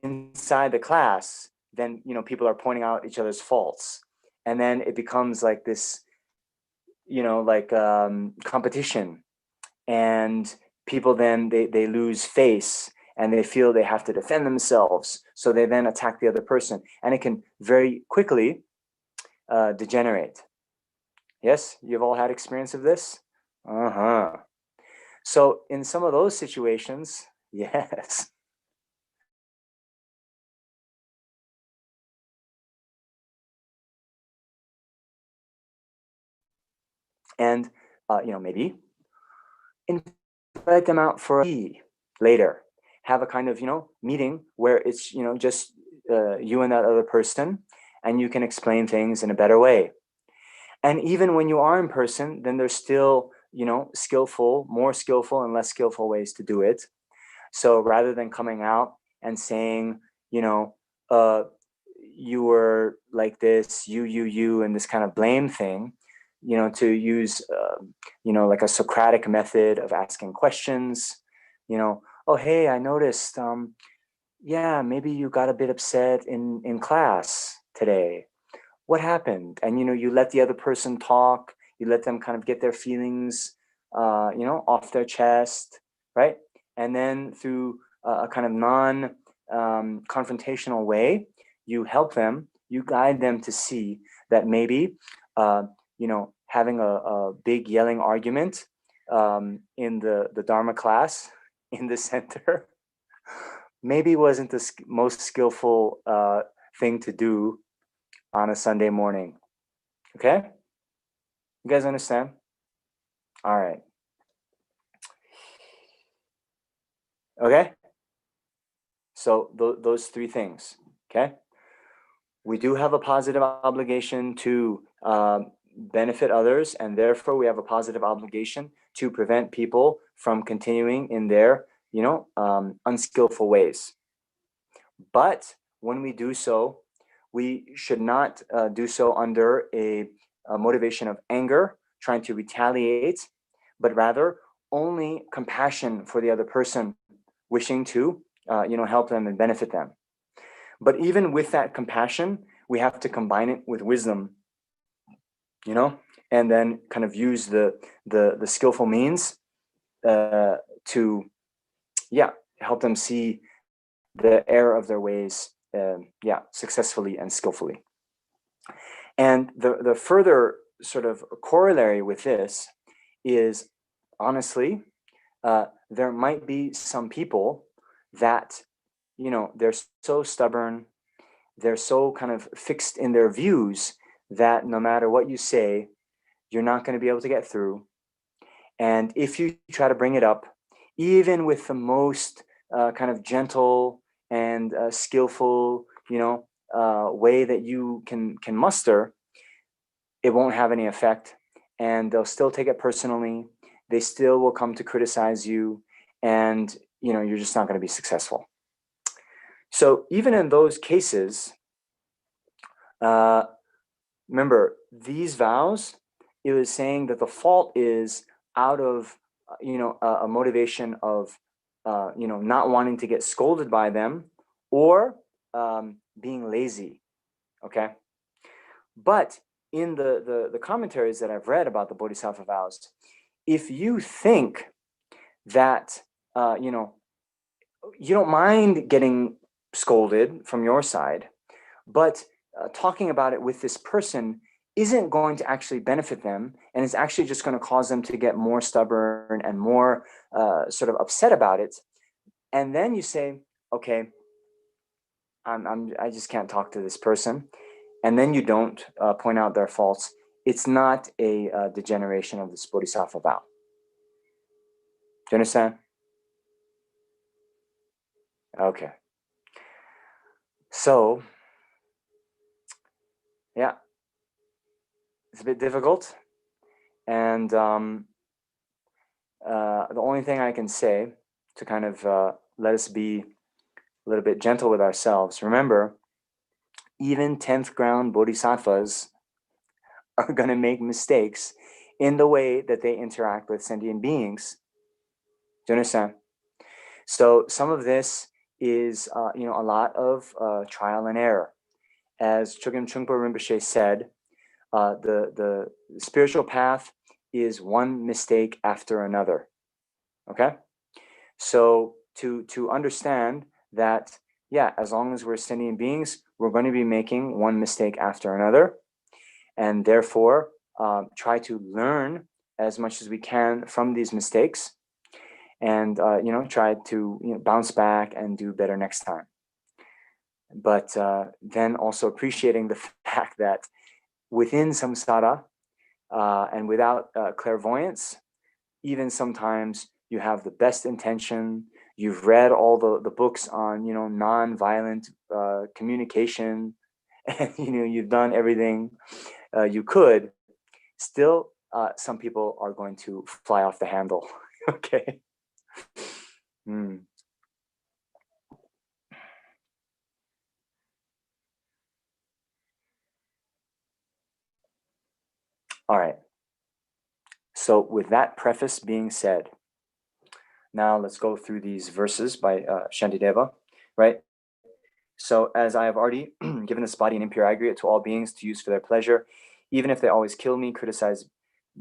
inside the class, then, people are pointing out each other's faults. And then it becomes like this, competition. And people then, they lose face, and they feel they have to defend themselves. So they then attack the other person. And it can very quickly degenerate. Yes, you've all had experience of this? Uh-huh. So in some of those situations, yes. And, maybe invite them out for a tea later. Have a kind of, meeting where it's, just you and that other person, and you can explain things in a better way. And even when you are in person, then there's still, more skillful and less skillful ways to do it. So rather than coming out and saying, you were like this, you, and this kind of blame thing, to use, like a Socratic method of asking questions, oh, hey, I noticed, yeah, maybe you got a bit upset in class today. What happened? And, you let the other person talk, you let them kind of get their feelings, off their chest, right? And then through a kind of non-confrontational way, you help them, you guide them to see that maybe, having a big yelling argument in the Dharma class in the center maybe wasn't the most skillful thing to do on a Sunday morning. Okay? You guys understand? All right. Okay? So those 3 things, okay? We do have a positive obligation to benefit others, and therefore we have a positive obligation to prevent people from continuing in their, unskillful ways. But when we do so, we should not do so under a motivation of anger, trying to retaliate, but rather only compassion for the other person, wishing to, help them and benefit them. But even with that compassion, we have to combine it with wisdom, and then kind of use the skillful means to, help them see the error of their ways, successfully and skillfully. And the further sort of corollary with this is, honestly, there might be some people that, they're so stubborn, they're so kind of fixed in their views that no matter what you say, you're not going to be able to get through. And if you try to bring it up, even with the most kind of gentle and skillful, way that you can muster, it won't have any effect. and they'll still take it personally. They still will come to criticize you, and you're just not going to be successful. So even in those cases, remember, these vows, it was saying that the fault is out of a motivation of not wanting to get scolded by them, or being lazy. Okay, but in the commentaries that I've read about the Bodhisattva vows, if you think that you don't mind getting scolded from your side, but talking about it with this person isn't going to actually benefit them, and it's actually just going to cause them to get more stubborn and more sort of upset about it. And then you say, okay, I just can't talk to this person. And then you don't point out their faults. It's not a degeneration of this bodhisattva vow. Do you understand? Okay. So, yeah, it's a bit difficult. And the only thing I can say to kind of let us be a little bit gentle with ourselves, remember, even 10th ground bodhisattvas are going to make mistakes in the way that they interact with sentient beings. Do you understand? So some of this is, a lot of trial and error. As Chogyam Trungpa Rinpoche said, the spiritual path is one mistake after another. Okay? So to understand that, yeah, as long as we're sentient beings, we're going to be making one mistake after another. And therefore, try to learn as much as we can from these mistakes, and try to bounce back and do better next time. But then also appreciating the fact that within samsara and without clairvoyance, even sometimes you have the best intention, you've read all the books on non-violent communication, and you've done everything you could, still some people are going to fly off the handle. Okay. All right. So with that preface being said, now let's go through these verses by Shantideva, right? So as I have already given this body an impure aggregate to all beings to use for their pleasure, even if they always kill me, criticize,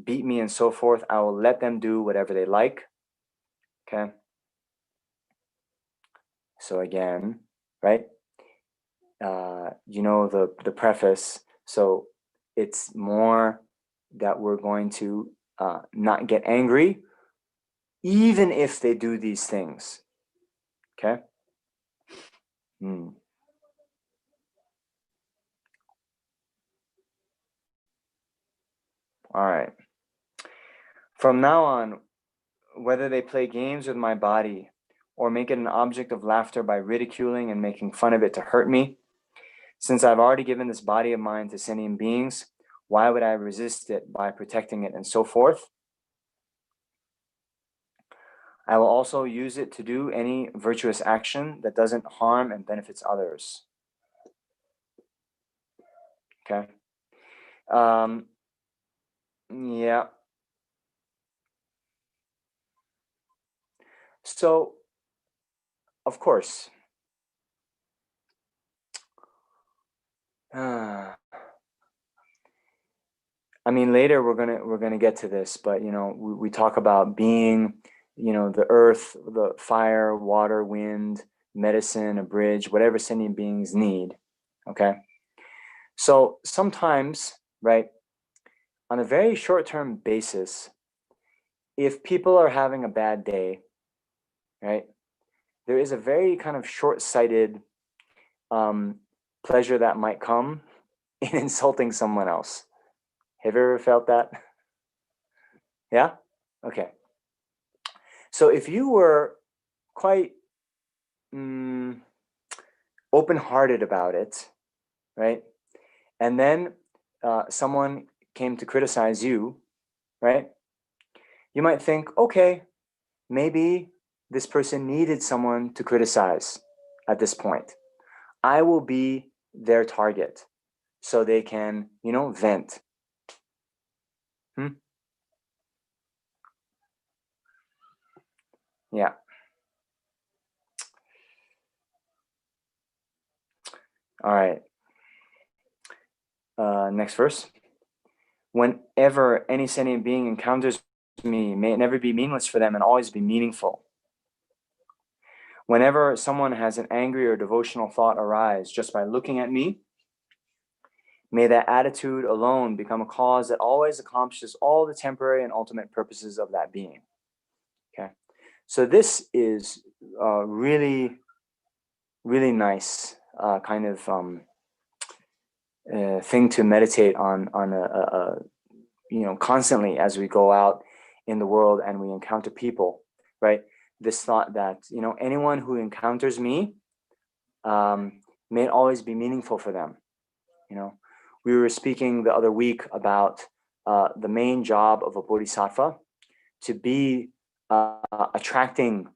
beat me, and so forth, I will let them do whatever they like. Okay. So again, right? The preface. So it's more that we're going to not get angry, even if they do these things. Okay. All right. From now on, whether they play games with my body or make it an object of laughter by ridiculing and making fun of it to hurt me, since I've already given this body of mine to sentient beings, why would I resist it by protecting it and so forth? I will also use it to do any virtuous action that doesn't harm and benefits others. Okay. Yeah. So, of course, I mean, later we're gonna get to this, but we talk about being, the earth, the fire, water, wind, medicine, a bridge, whatever sentient beings need. Okay. So sometimes, right, on a very short-term basis, if people are having a bad day, right, there is a very kind of short-sighted pleasure that might come in insulting someone else. Have you ever felt that? Yeah? Okay. So if you were quite open-hearted about it, right, and then someone came to criticize you, right? You might think, okay, maybe this person needed someone to criticize at this point. I will be their target so they can, vent. Yeah. All right. Next verse. Whenever any sentient being encounters me, may it never be meaningless for them and always be meaningful. Whenever someone has an angry or devotional thought arise just by looking at me, may that attitude alone become a cause that always accomplishes all the temporary and ultimate purposes of that being. Okay, so this is really, really nice kind of thing to meditate on constantly as we go out in the world and we encounter people, right? This thought that, anyone who encounters me, may it always be meaningful for them. We were speaking the other week about the main job of a bodhisattva to be attracting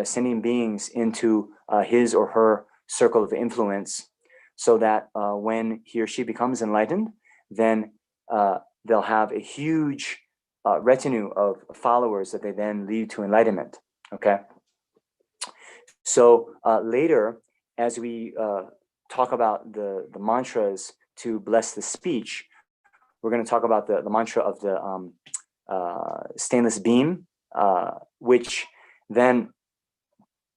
sentient beings into his or her circle of influence, so that when he or she becomes enlightened, then they'll have a huge retinue of followers that they then lead to enlightenment. Okay. So later, as we talk about the mantras to bless the speech, we're going to talk about the mantra of the stainless beam, which then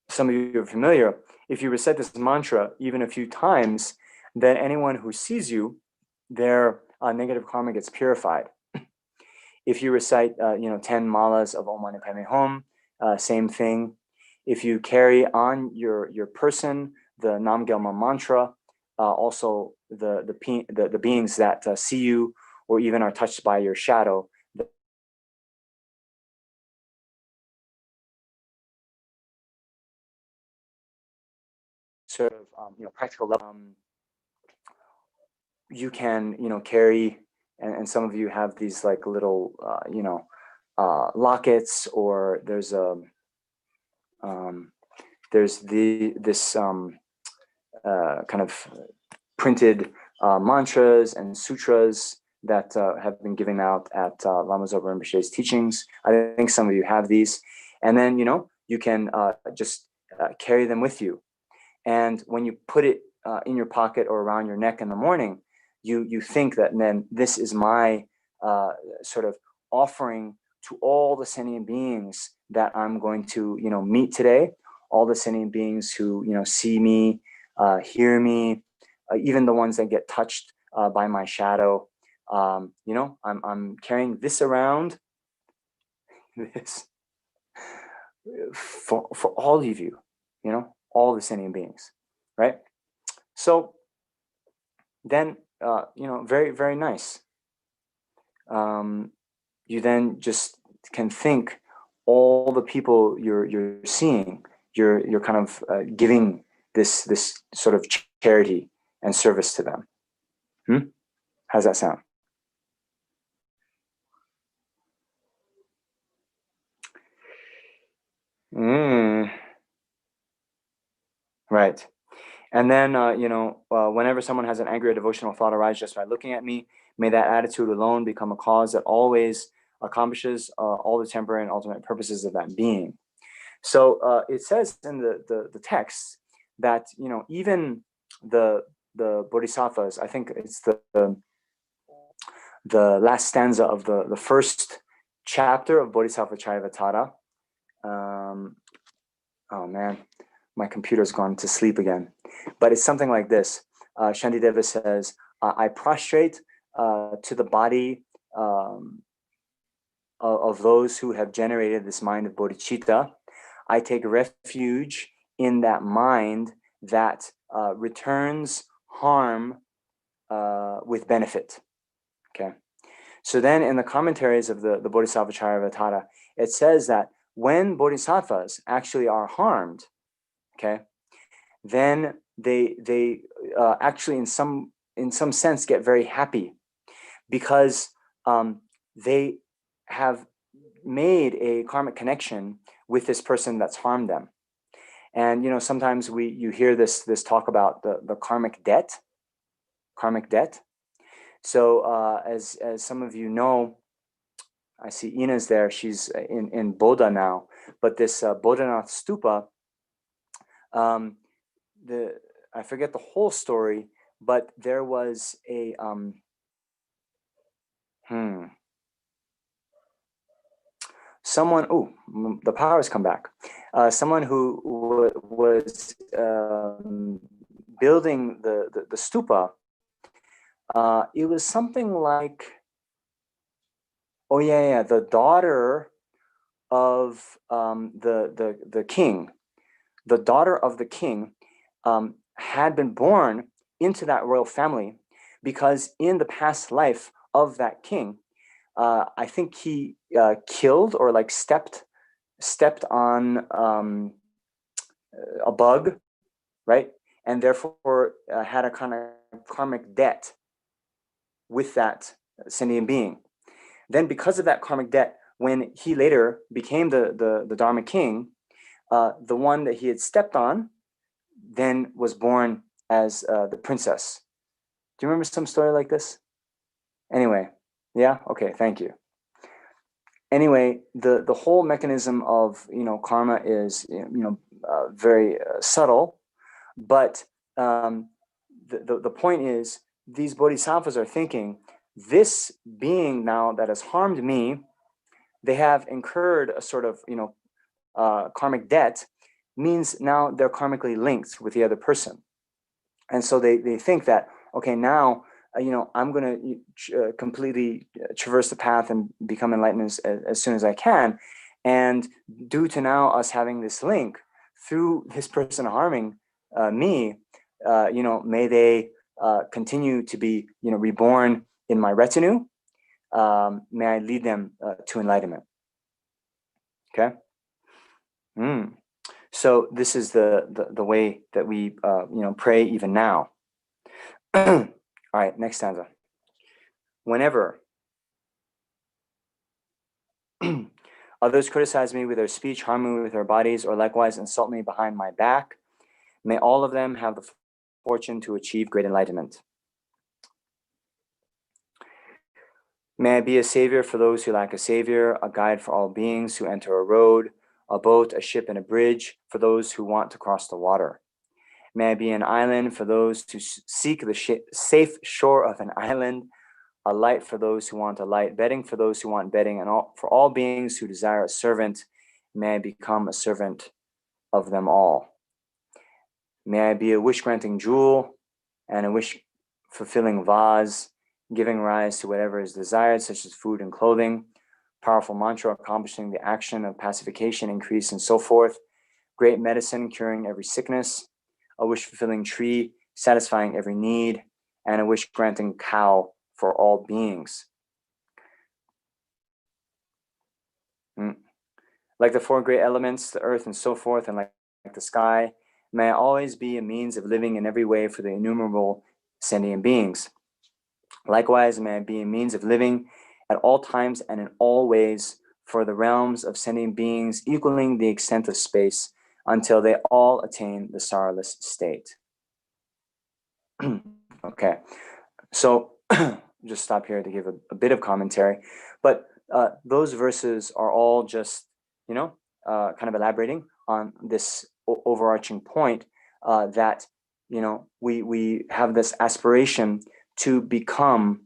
some of you are familiar. If you recite this mantra even a few times, then anyone who sees you, their negative karma gets purified. If you recite 10 malas of Om Mani Padme Hum, same thing. If you carry on your person the Nam Gyalma mantra, also the beings that see you or even are touched by your shadow, sort of practical level, you can carry, and some of you have these like little lockets, or there's this kind of printed mantras and sutras that have been given out at Lama Zopa Rinpoche's teachings. I think some of you have these, and then you can just carry them with you. And when you put it in your pocket or around your neck in the morning, you think that then this is my sort of offering to all the sentient beings that I'm going to meet today, all the sentient beings who see me, hear me, even the ones that get touched by my shadow. I'm carrying this around, this for all of you, all the sentient beings, right? So then, very, very nice. You then just can think all the people you're seeing, you're kind of giving this sort of charity and service to them. How's that sound? Right. And then, whenever someone has an angry or devotional thought arise just by looking at me, may that attitude alone become a cause that always accomplishes all the temporary and ultimate purposes of that being. So it says in the text that, even the bodhisattvas, I think it's the last stanza of the first chapter of Bodhisattva Charyavatara. Oh man, my computer's gone to sleep again. But it's something like this. Shantideva says, I prostrate to the body of those who have generated this mind of bodhicitta. I take refuge in that mind that returns harm with benefit. Okay. So then in the commentaries of the Bodhisattva Charyavatara, it says that when bodhisattvas actually are harmed, okay, then they actually in some sense get very happy, because they have made a karmic connection with this person that's harmed them. And sometimes you hear this talk about the karmic debt. So as some of you know, I see Ina's there. She's in Bodha now. But this Bodhanath Stupa, I forget the whole story, but there was a someone. Oh, the power has come back. Someone who was building the stupa. It was something like, oh yeah, the daughter of the king. The daughter of the king had been born into that royal family because in the past life of that king, I think he killed or like stepped on a bug, right? And therefore had a kind of karmic debt with that sentient being. Then because of that karmic debt, when he later became the Dharma king, the one that he had stepped on then was born as the princess. Do you remember some story like this? Anyway, yeah? Okay, thank you. Anyway, the whole mechanism of karma is very subtle, but the point is these bodhisattvas are thinking, this being now that has harmed me, they have incurred a sort of karmic debt, means now they're karmically linked with the other person. And so they think that, okay, now I'm going to completely traverse the path and become enlightened as soon as I can. And due to now us having this link through this person harming me, may they continue to be reborn in my retinue. May I lead them to enlightenment. Okay. So this is the way that we pray even now. All right, next stanza. Whenever others criticize me with their speech, harm me with their bodies, or likewise insult me behind my back, may all of them have the fortune to achieve great enlightenment. May I be a savior for those who lack a savior, a guide for all beings who enter a road, a boat, a ship, and a bridge for those who want to cross the water. May I be an island for those who seek the safe shore of an island, a light for those who want a light, bedding for those who want bedding, and for all beings who desire a servant, may I become a servant of them all. May I be a wish-granting jewel and a wish-fulfilling vase, giving rise to whatever is desired, such as food and clothing, powerful mantra accomplishing the action of pacification, increase, and so forth, great medicine curing every sickness, a wish-fulfilling tree satisfying every need, and a wish-granting cow for all beings. Like the four great elements, the earth and so forth, and like the sky, may I always be a means of living in every way for the innumerable sentient beings. Likewise, may I be a means of living at all times and in all ways for the realms of sentient beings equaling the extent of space until they all attain the sorrowless state. Okay, so just stop here to give a bit of commentary, but those verses are all just, kind of elaborating on this overarching point that, we have this aspiration to become,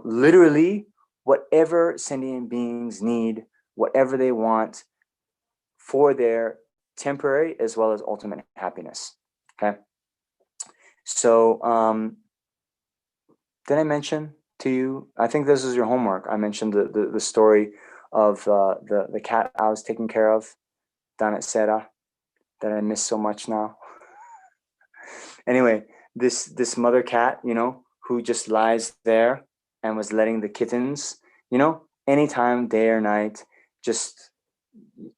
literally whatever sentient beings need, whatever they want for their temporary as well as ultimate happiness. Okay. So, did I mention to you? I think this is your homework. I mentioned the story of the cat I was taking care of down at Serra that I miss so much now. Anyway, this mother cat, who just lies there and was letting the kittens, anytime, day or night, just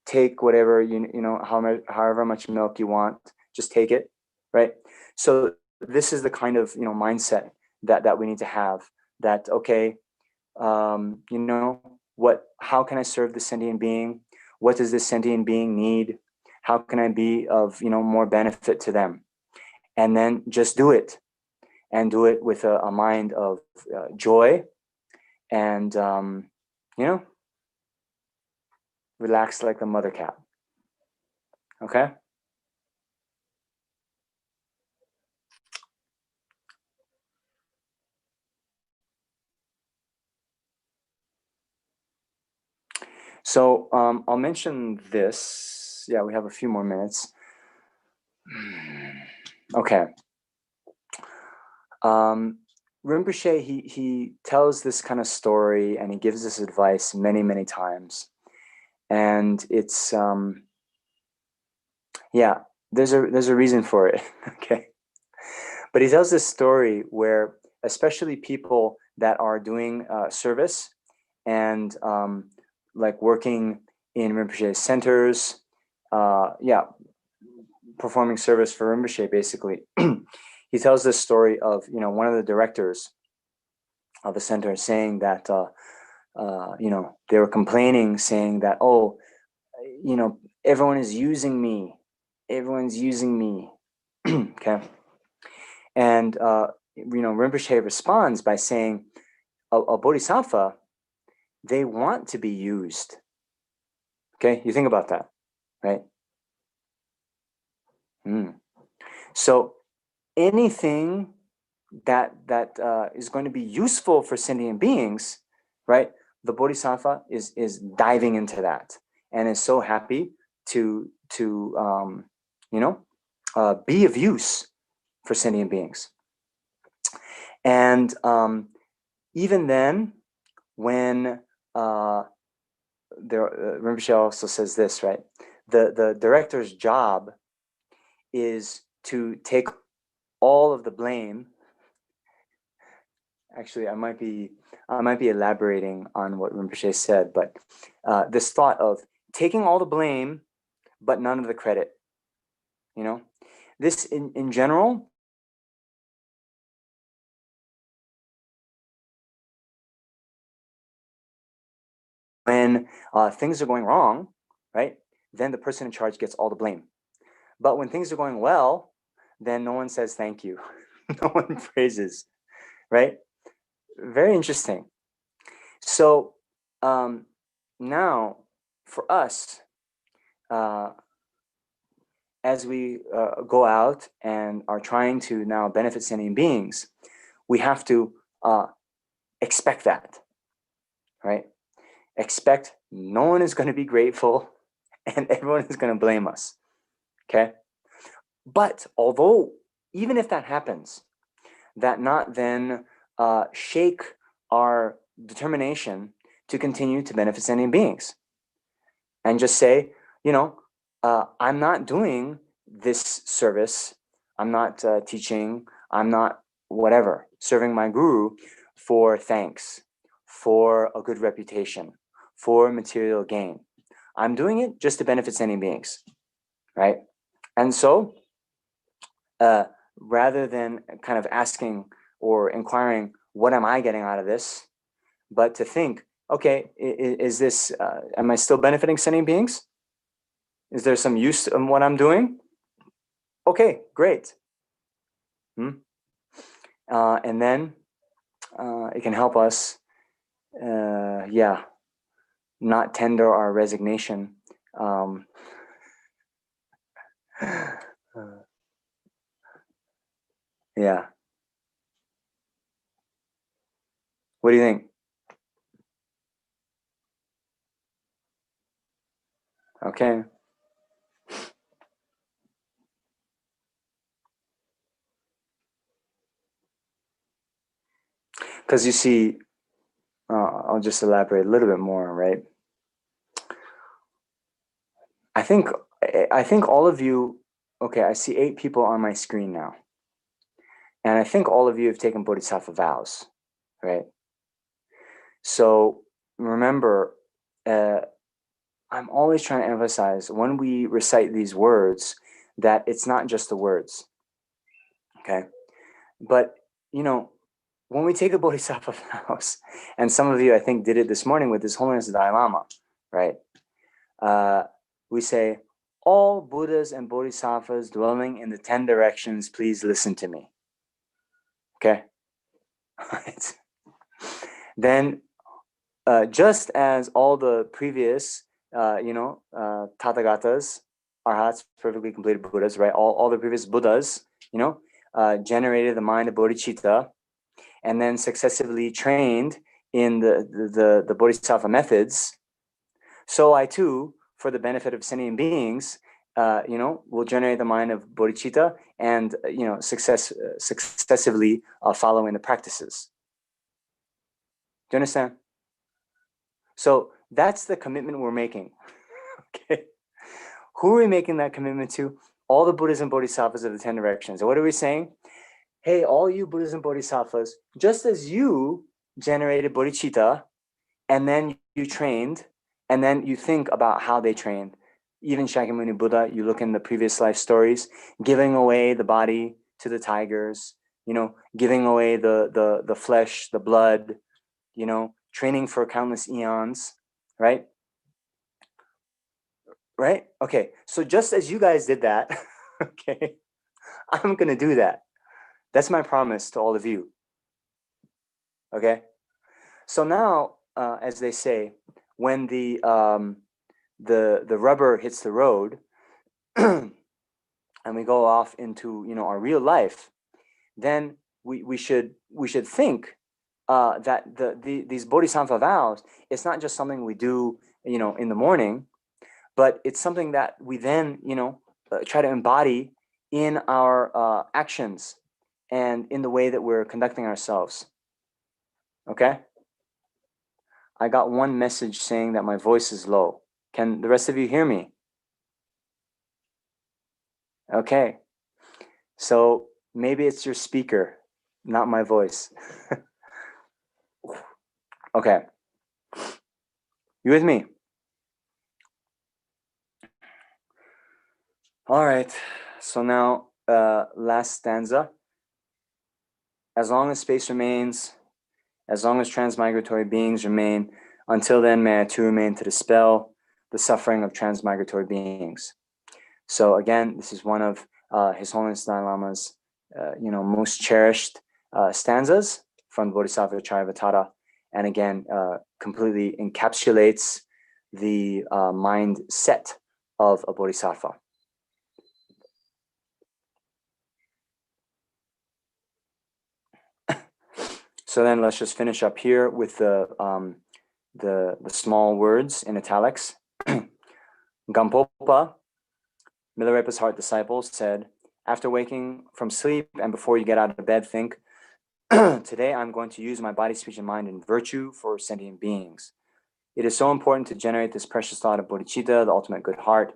take whatever, however much milk you want, just take it, right? So this is the kind of, mindset that we need to have, that, okay, how can I serve the sentient being? What does this sentient being need? How can I be of, more benefit to them? And then just do it, and do it with a mind of joy, and, relax like the mother cat. Okay? So I'll mention this. Yeah, we have a few more minutes. Okay. Rinpoche, he tells this kind of story, and he gives this advice many, many times. And it's, there's a reason for it, okay? But he tells this story where, especially people that are doing service and like working in Rinpoche centers, performing service for Rinpoche, basically. He tells this story of, one of the directors of the center saying that, they were complaining, saying that, oh, everyone is using me. Everyone's using me. Okay. And, Rinpoche responds by saying, a bodhisattva, they want to be used. Okay. You think about that, right? So anything that is going to be useful for sentient beings, right? The bodhisattva is diving into that, and is so happy to be of use for sentient beings. And even then, when Rinpoche also says this, right? The director's job is to take all of the blame. Actually, I might be elaborating on what Rinpoche said, but this thought of taking all the blame, but none of the credit. This in general, when things are going wrong, right? Then the person in charge gets all the blame. But when things are going well, then no one says thank you. No one praises, right? Very interesting. So now, for us, as we go out and are trying to now benefit sentient beings, we have to expect that, right? Expect no one is going to be grateful and everyone is going to blame us, okay? But although, even if that happens, that not then shake our determination to continue to benefit sentient beings, and just say, I'm not doing this service, I'm not teaching, I'm not whatever, serving my guru for thanks, for a good reputation, for material gain. I'm doing it just to benefit sentient beings, right? And so, rather than kind of asking or inquiring, what am I getting out of this? But to think, okay, is this, am I still benefiting sentient beings? Is there some use in what I'm doing? Okay, great. And then it can help us, not tender our resignation. Yeah. What do you think? Okay. Because you see, I'll just elaborate a little bit more, right? I think all of you, okay, I see 8 people on my screen now. And I think all of you have taken bodhisattva vows, right? So remember, I'm always trying to emphasize when we recite these words that it's not just the words, okay? But, when we take the Bodhisattva vows, and some of you I think did it this morning with His Holiness the Dalai Lama, right? We say, all Buddhas and Bodhisattvas dwelling in the 10 directions, please listen to me. Okay? Right. Then, just as all the previous, Tathagatas, Arhats, perfectly completed Buddhas, right? All the previous Buddhas, generated the mind of bodhicitta, and then successively trained in the Bodhisattva methods. So I too, for the benefit of sentient beings, will generate the mind of bodhicitta and successively following the practices. Do you understand? So that's the commitment we're making. Okay, who are we making that commitment to? All the Buddhas and Bodhisattvas of the 10 directions. And what are we saying? Hey, all you Buddhas and Bodhisattvas, just as you generated bodhicitta, and then you trained, and then you think about how they trained. Even Shakyamuni Buddha, you look in the previous life stories, giving away the body to the tigers, giving away the flesh, the blood, training for countless eons, right? Right? Okay, so just as you guys did that, okay, I'm gonna do that. That's my promise to all of you. Okay? So now, as they say, when the rubber hits the road and we go off into our real life, then we should think that these bodhisattva vows, it's not just something we do in the morning, but it's something that we then try to embody in our actions and in the way that we're conducting ourselves. Okay? I got one message saying that my voice is low. Can the rest of you hear me? Okay. So maybe it's your speaker, not my voice. Okay. You with me? All right. So now, last stanza. As long as space remains, as long as transmigratory beings remain, until then may I too remain to dispel the suffering of transmigratory beings. So again, this is one of His Holiness Dalai Lama's most cherished stanzas from the Bodhisattva Charyavatara, and again completely encapsulates the mindset of a bodhisattva. So then let's just finish up here with the small words in italics. Gampopa, Milarepa's heart disciple, said, after waking from sleep and before you get out of bed, think, today I'm going to use my body, speech, and mind in virtue for sentient beings. It is so important to generate this precious thought of bodhicitta, the ultimate good heart.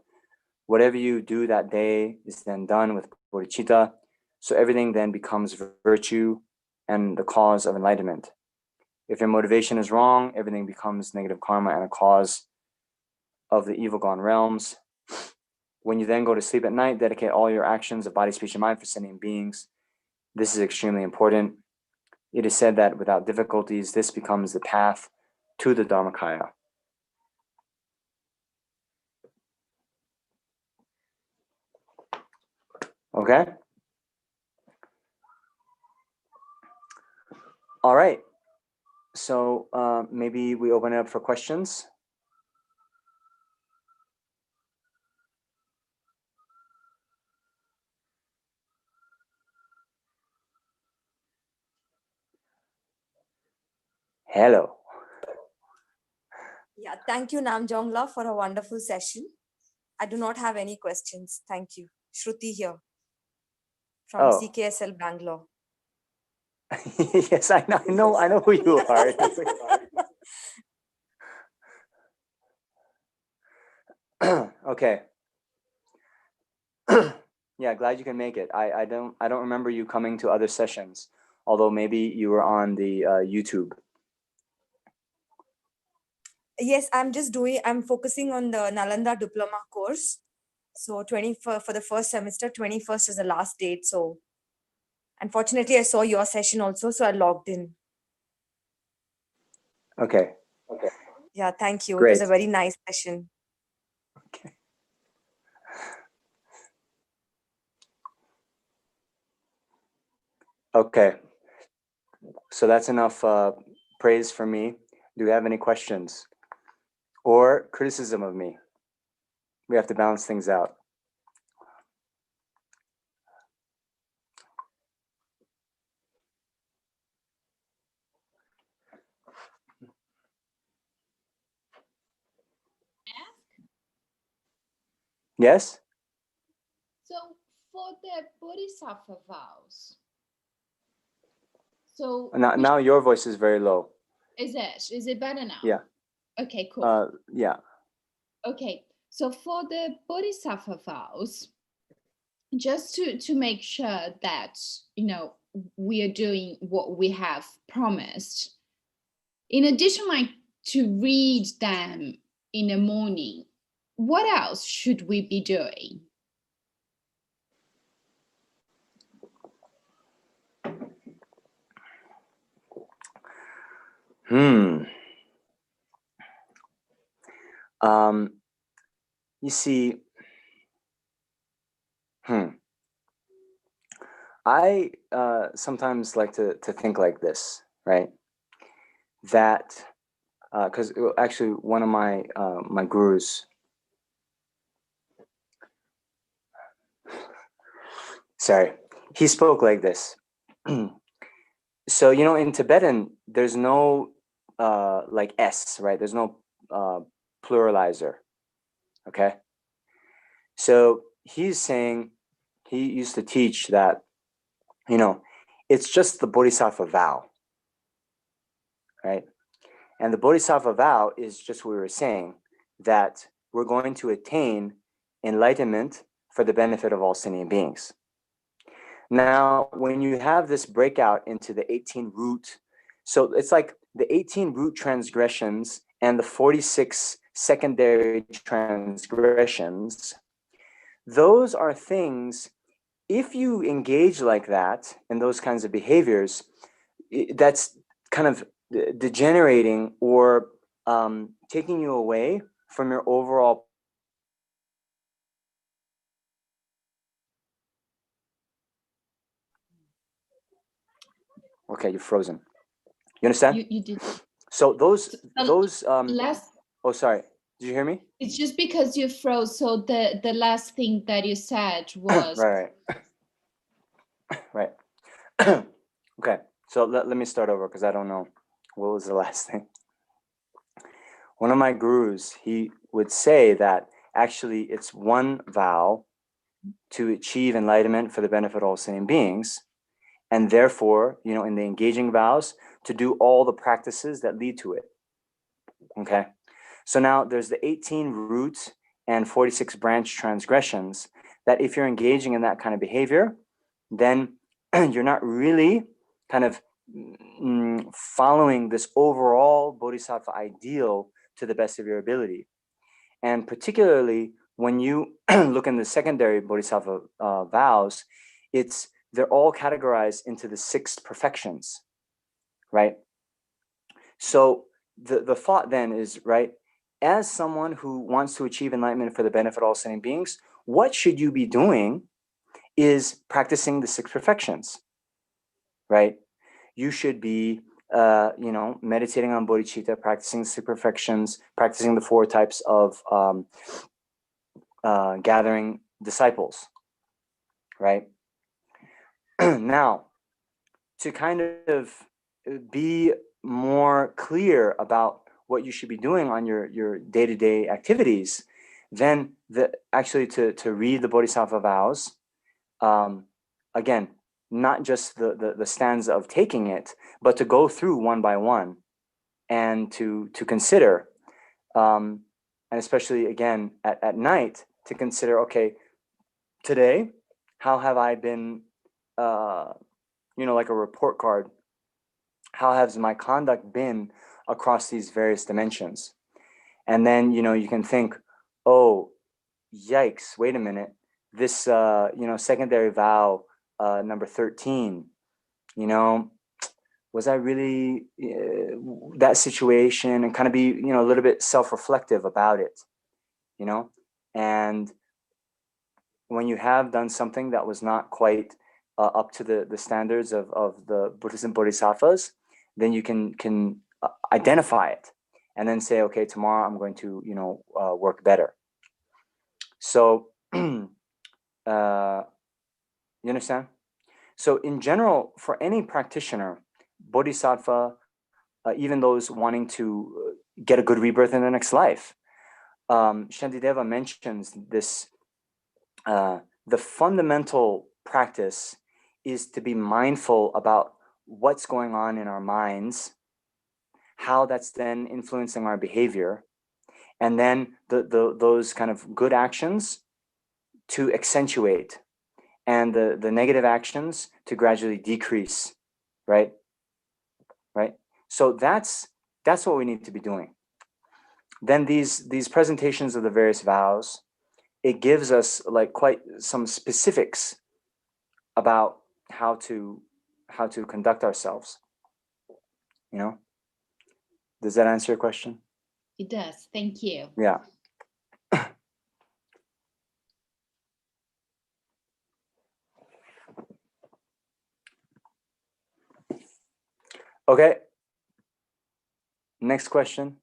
Whatever you do that day is then done with bodhicitta, so everything then becomes virtue and the cause of enlightenment. If your motivation is wrong, everything becomes negative karma and a cause of the evil gone realms. When you then go to sleep at night, dedicate all your actions of body, speech, and mind for sentient beings. This is extremely important. It is said that without difficulties, this becomes the path to the Dharmakaya. Okay? All right. So maybe we open it up for questions. Hello. Yeah, thank you, Namjong, for a wonderful session. I do not have any questions. Thank you. Shruti here from CKSL Bangalore. Yes, I know who you are. Okay. Yeah, glad you can make it. I don't remember you coming to other sessions, although maybe you were on the YouTube. Yes, I'm focusing on the Nalanda diploma course. So for the first semester, 21st is the last date. So Unfortunately, I saw your session also, so I logged in. Okay. Yeah, thank you. It was Great. a very nice session. Okay. So that's enough praise for me. Do you have any questions or criticism of me? We have to balance things out. Yes? So for the bodhisattva vows, so Now your voice is very low. is it better now? Yeah. Okay, cool. Yeah. Okay, so for the bodhisattva vows, just to make sure that we are doing what we have promised. In addition, like to read them in the morning, what else should we be doing? You see, I sometimes like to think like this, right? That because actually one of my my gurus, sorry, he spoke like this. So in Tibetan, there's no like S, right? There's no pluralizer. Okay. So he's saying, he used to teach that, it's just the bodhisattva vow, right? And the bodhisattva vow is just what we were saying, that we're going to attain enlightenment for the benefit of all sentient beings. Now, when you have this breakout into the 18 root, so it's like the 18 root transgressions and the 46 secondary transgressions, those are things, if you engage like that in those kinds of behaviors, that's kind of degenerating or taking you away from your overall. Okay, you're frozen. You understand? You did. So those last. Oh, sorry. Did you hear me? It's just because you froze. So the last thing that you said was right. Okay. So let me start over because I don't know what was the last thing. One of my gurus, he would say that actually it's one vow to achieve enlightenment for the benefit of all sentient beings, and therefore, in the engaging vows, to do all the practices that lead to it. Okay. So now there's the 18 root and 46 branch transgressions that if you're engaging in that kind of behavior, then you're not really kind of following this overall bodhisattva ideal to the best of your ability. And particularly when you look in the secondary bodhisattva vows, they're all categorized into the 6 perfections, right? So the thought then is, right, as someone who wants to achieve enlightenment for the benefit of all sentient beings, what should you be doing is practicing the 6 perfections, right? You should be, meditating on bodhicitta, practicing the 6 perfections, practicing the 4 types of gathering disciples, right? Now, to kind of be more clear about what you should be doing on your day-to-day activities, then actually to read the Bodhisattva vows, again, not just the stanza of taking it, but to go through one by one and to consider, and especially again at night, to consider, okay, today, how have I been, like a report card, how has my conduct been across these various dimensions? And then, you can think, oh, yikes, wait a minute. This, secondary vow number 13, you know, was I really that situation, and kind of be, you know, a little bit self-reflective about it, you know. And when you have done something that was not quite up to the standards of the Buddhas and Bodhisattvas, then you can identify it and then say, okay, tomorrow I'm going to, you know, work better. So you understand? So in general, for any practitioner, bodhisattva, even those wanting to get a good rebirth in the next life, Shantideva mentions this, the fundamental practice is to be mindful about what's going on in our minds, how that's then influencing our behavior, and then those kind of good actions to accentuate, and the negative actions to gradually decrease, right? Right? So that's what we need to be doing. Then these presentations of the various vows, it gives us like quite some specifics about how to conduct ourselves, you know. Does that answer your question? It does. Thank you. Yeah. Okay. Next question.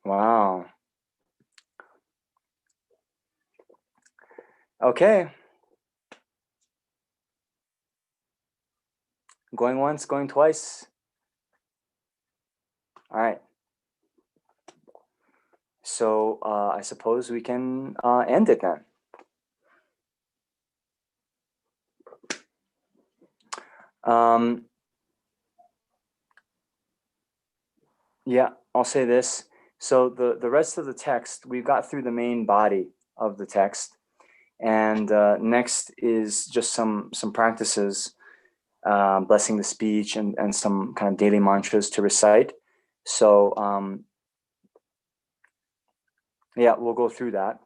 Wow. Okay. Going once, going twice. All right. So I suppose we can end it then. Yeah, I'll say this. So the rest of the text, we've got through the main body of the text. And next is just some practices, blessing the speech, and some kind of daily mantras to recite. So yeah, we'll go through that.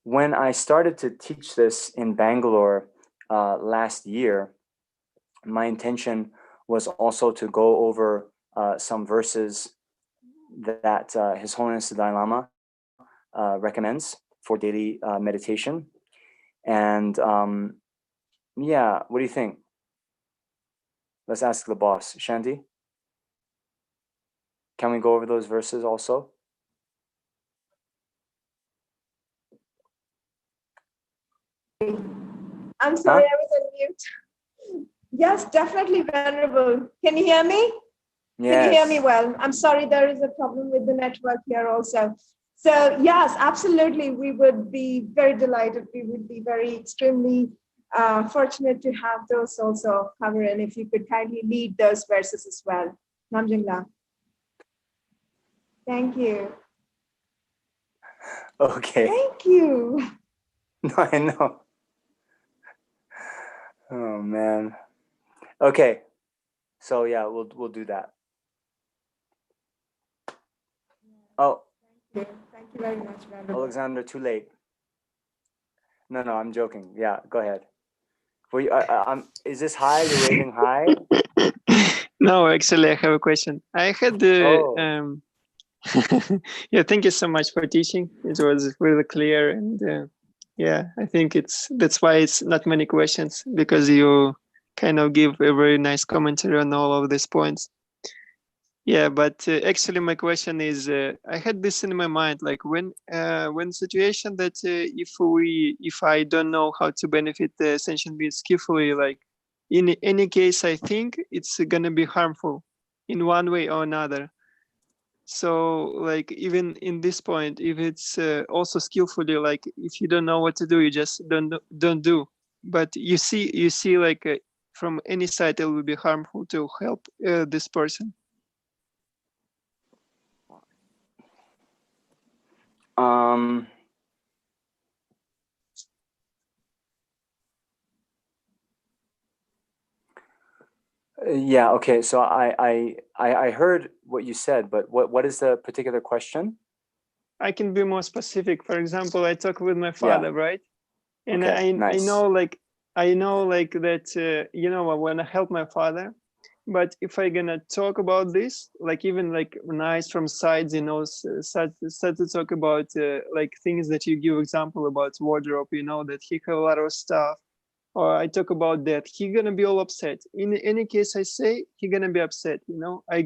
When I started to teach this in Bangalore last year, my intention was also to go over some verses that His Holiness the Dalai Lama recommends for daily meditation. And yeah, what do you think? Let's ask the boss. Shanti, can we go over those verses also? I'm sorry, I was on mute. Yes, definitely, Venerable. Can you hear me? Yes. Can you hear me well? I'm sorry, there is a problem with the network here also. So yes, absolutely, we would be very delighted. We would be very extremely fortunate to have those also covered. And if you could kindly lead those verses as well. Namjong La. Thank you. Okay. Thank you. No, I know. Oh man. Okay. So yeah, we'll do that. Oh, Thank you very much, Venerable. Alexander, too late. No, I'm joking. Yeah, go ahead. Is this high? You're waving high? No, actually, I have a question. I had yeah, thank you so much for teaching. It was really clear, and yeah, I think that's why it's not many questions, because you kind of give a very nice commentary on all of these points. Yeah, but actually, my question is, I had this in my mind, like when situation that if I don't know how to benefit the sentient beings skillfully, like in any case, I think it's gonna be harmful in one way or another. So, like even in this point, if it's also skillfully, like if you don't know what to do, you just don't do. But you see, like from any side, it will be harmful to help this person. Yeah, okay. So I heard what you said, but what is the particular question? I can be more specific. For example, I talk with my Yeah. father, right? And Okay, I nice. know like that you know, I want to help my father, but if I gonna talk about this, like even like nice from sides, you know, start to talk about like things that you give example about wardrobe, you know, that he have a lot of stuff, or I talk about that, he gonna be all upset. In any case I say, he gonna be upset, you know. I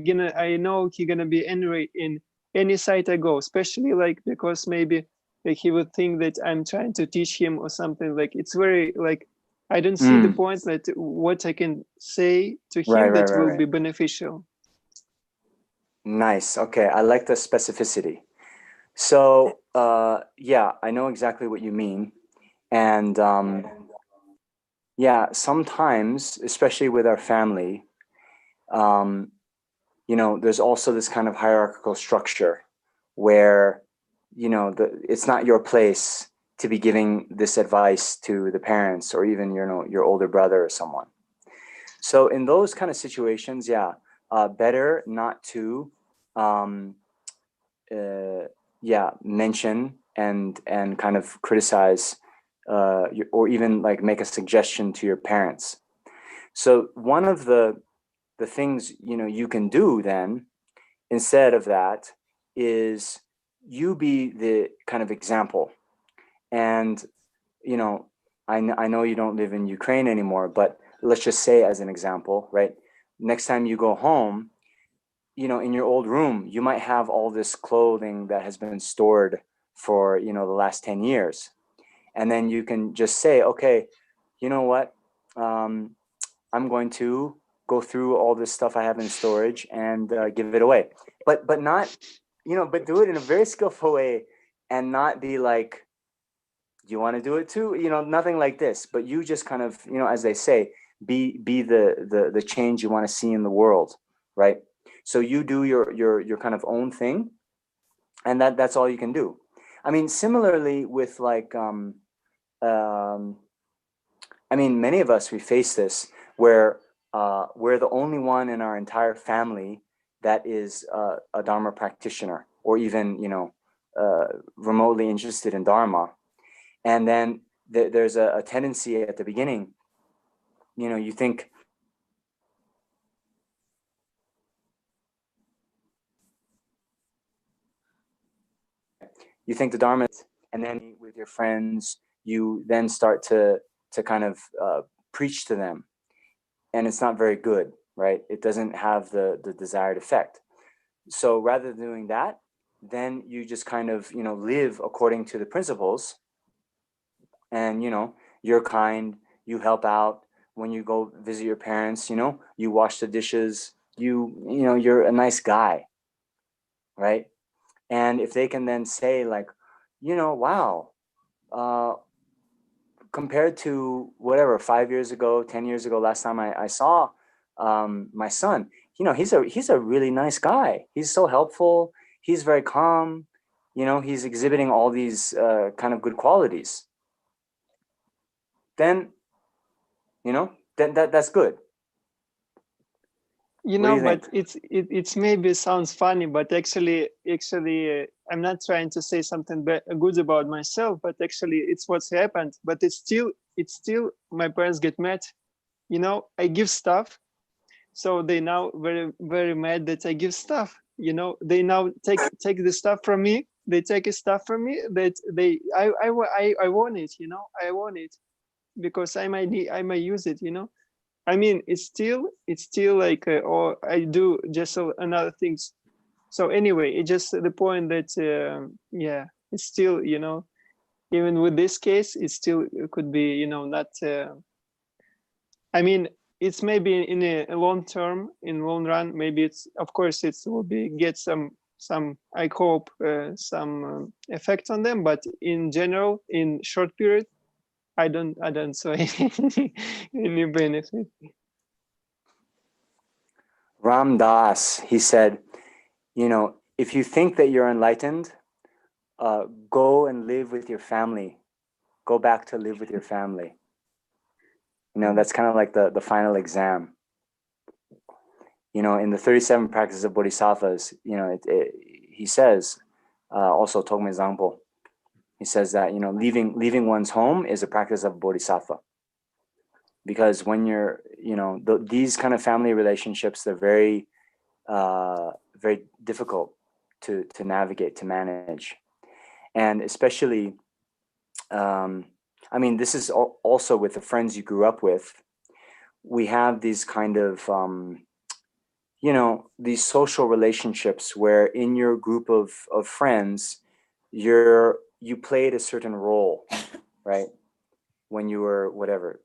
know he gonna be angry in any site I go, especially like because maybe like he would think that I'm trying to teach him or something. Like it's very like I don't see the point that what I can say to him that will be beneficial. Nice. Okay, I like the specificity. So yeah, I know exactly what you mean. And yeah, sometimes, especially with our family, you know, there's also this kind of hierarchical structure where, you know, it's not your place to be giving this advice to the parents or even, you know, your older brother or someone. So in those kind of situations, yeah, better not to, yeah, mention and kind of criticize or even like make a suggestion to your parents. So one of the things, you know, you can do then instead of that is you be the kind of example. And you know, I know you don't live in Ukraine anymore, but let's just say as an example, right? Next time you go home, you know, in your old room, you might have all this clothing that has been stored for, you know, the last 10 years. And then you can just say, okay, you know what? I'm going to go through all this stuff I have in storage and give it away. But not, you know, but do it in a very skillful way and not be like, do you want to do it too? You know, nothing like this, but you just kind of, you know, as they say, be the change you want to see in the world, right? So you do your kind of own thing, and that's all you can do. I mean, similarly with like, I mean, many of us, we face this where we're the only one in our entire family that is a Dharma practitioner or even, you know, remotely interested in Dharma. And then there's a tendency at the beginning, you know, you think the Dharma, and then with your friends, you then start to kind of preach to them, and it's not very good, right? It doesn't have the desired effect. So rather than doing that, then you just kind of, you know, live according to the principles, and you know, you're kind, you help out when you go visit your parents, you know, you wash the dishes, you know, you're a nice guy, right? And if they can then say like, you know, wow, compared to whatever 5 years ago, 10 years ago, last time I saw my son, you know, he's a really nice guy. He's so helpful. He's very calm. You know, he's exhibiting all these kind of good qualities. Then, you know, that's good. You What do know, you think? but it's maybe sounds funny, but actually I'm not trying to say something good about myself, but actually it's what's happened. But it's still my parents get mad. You know, I give stuff, so they now very mad that I give stuff. You know, they now take the stuff from me. They take the stuff from me that I want it. You know, I want it because I might use it. You know, I mean, it's still like, or I do just another things. So anyway, it's just the point that, yeah, it's still, you know, even with this case, it could be, you know, not, I mean, it's maybe in a long term, in long run, maybe it's, of course, it will be, get some, I hope, some effect on them, but in general, in short period, I don't see any benefit. Ram Dass, he said, you know, if you think that you're enlightened, go and live with your family. Go back to live with your family. You know, that's kind of like the final exam. in the 37 practices of bodhisattvas, he says, also Togme Zangpo, he says that, leaving one's home is a practice of bodhisattva. Because when you're, these kind of family relationships, they're very, very difficult to navigate, to manage. And especially, this is also with the friends you grew up with. We have these kind of, these social relationships where in your group of friends, you played a certain role, right? When you were, whatever,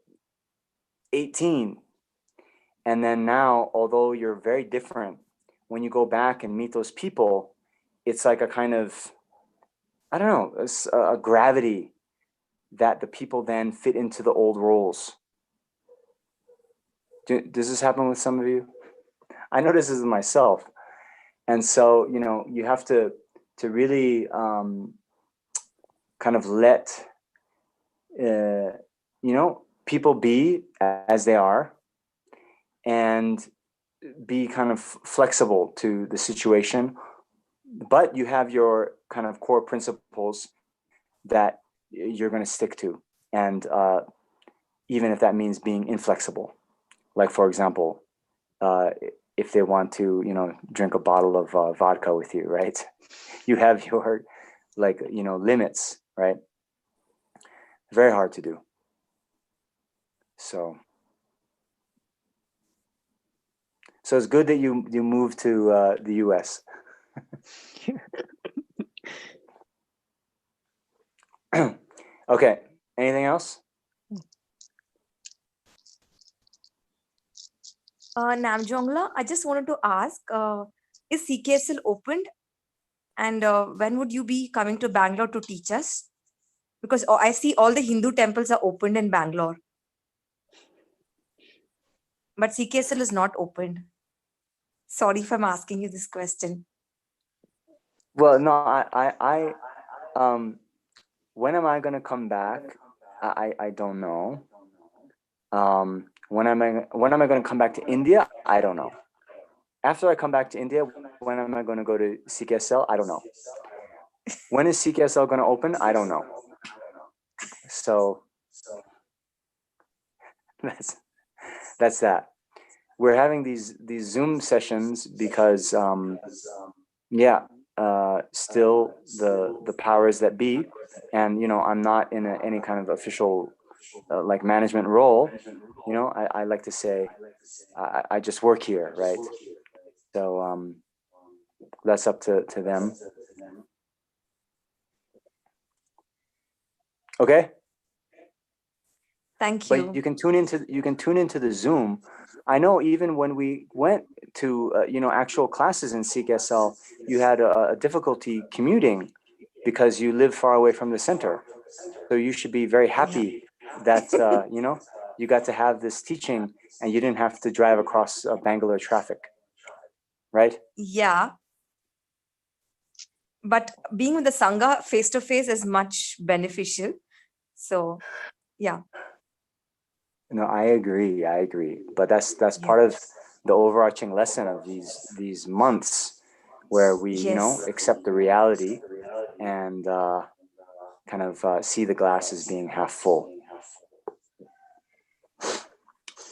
18. And then now, although you're very different, when you go back and meet those people, it's like a kind of, I don't know, a gravity that the people then fit into the old roles. Does this happen with some of you? I know this is myself. And so, you have to really kind of let, people be as they are and be kind of flexible to the situation. But you have your kind of core principles that you're going to stick to. And even if that means being inflexible, like, for example, if they want to, drink a bottle of vodka with you, right? You have your, limits, right? Very hard to do. So it's good that you moved to the US. Okay. Anything else? Namjongla, I just wanted to ask, is CK still opened? And when would you be coming to Bangalore to teach us? Because I see all the Hindu temples are opened in Bangalore. But CKSL is not opened. Sorry if I'm asking you this question. Well, no, I when am I going to come back? I don't know. When am I going to come back to India? I don't know. After I come back to India, when am I going to go to CKSL? I don't know. When is CKSL going to open? I don't know. So that's that. We're having these Zoom sessions because still the powers that be, and I'm not in any kind of official management role. I like to say I just work here, right? So that's up to them. Okay. Thank you. But you can tune into the Zoom. I know even when we went to actual classes in CKSL, you had a difficulty commuting because you live far away from the center. So you should be very happy that you got to have this teaching and you didn't have to drive across Bangalore traffic, right? Yeah. But being with the Sangha face to face is much beneficial. So, yeah. No, I agree. But that's part of the overarching lesson of these months where we, accept the reality and kind of see the glass as being half full.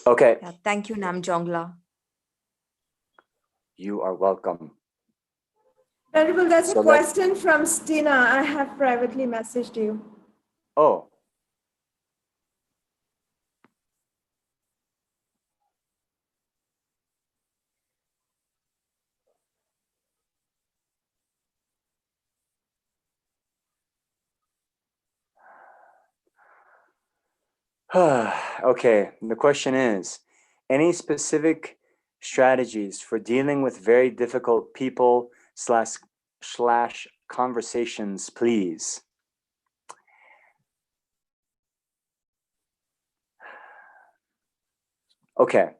Okay. Yeah, thank you, Namjongla. You are welcome. Venerable, there's a question from Stina. I have privately messaged you. Oh. Okay, the question is, any specific strategies for dealing with very difficult people / conversations, please? Okay,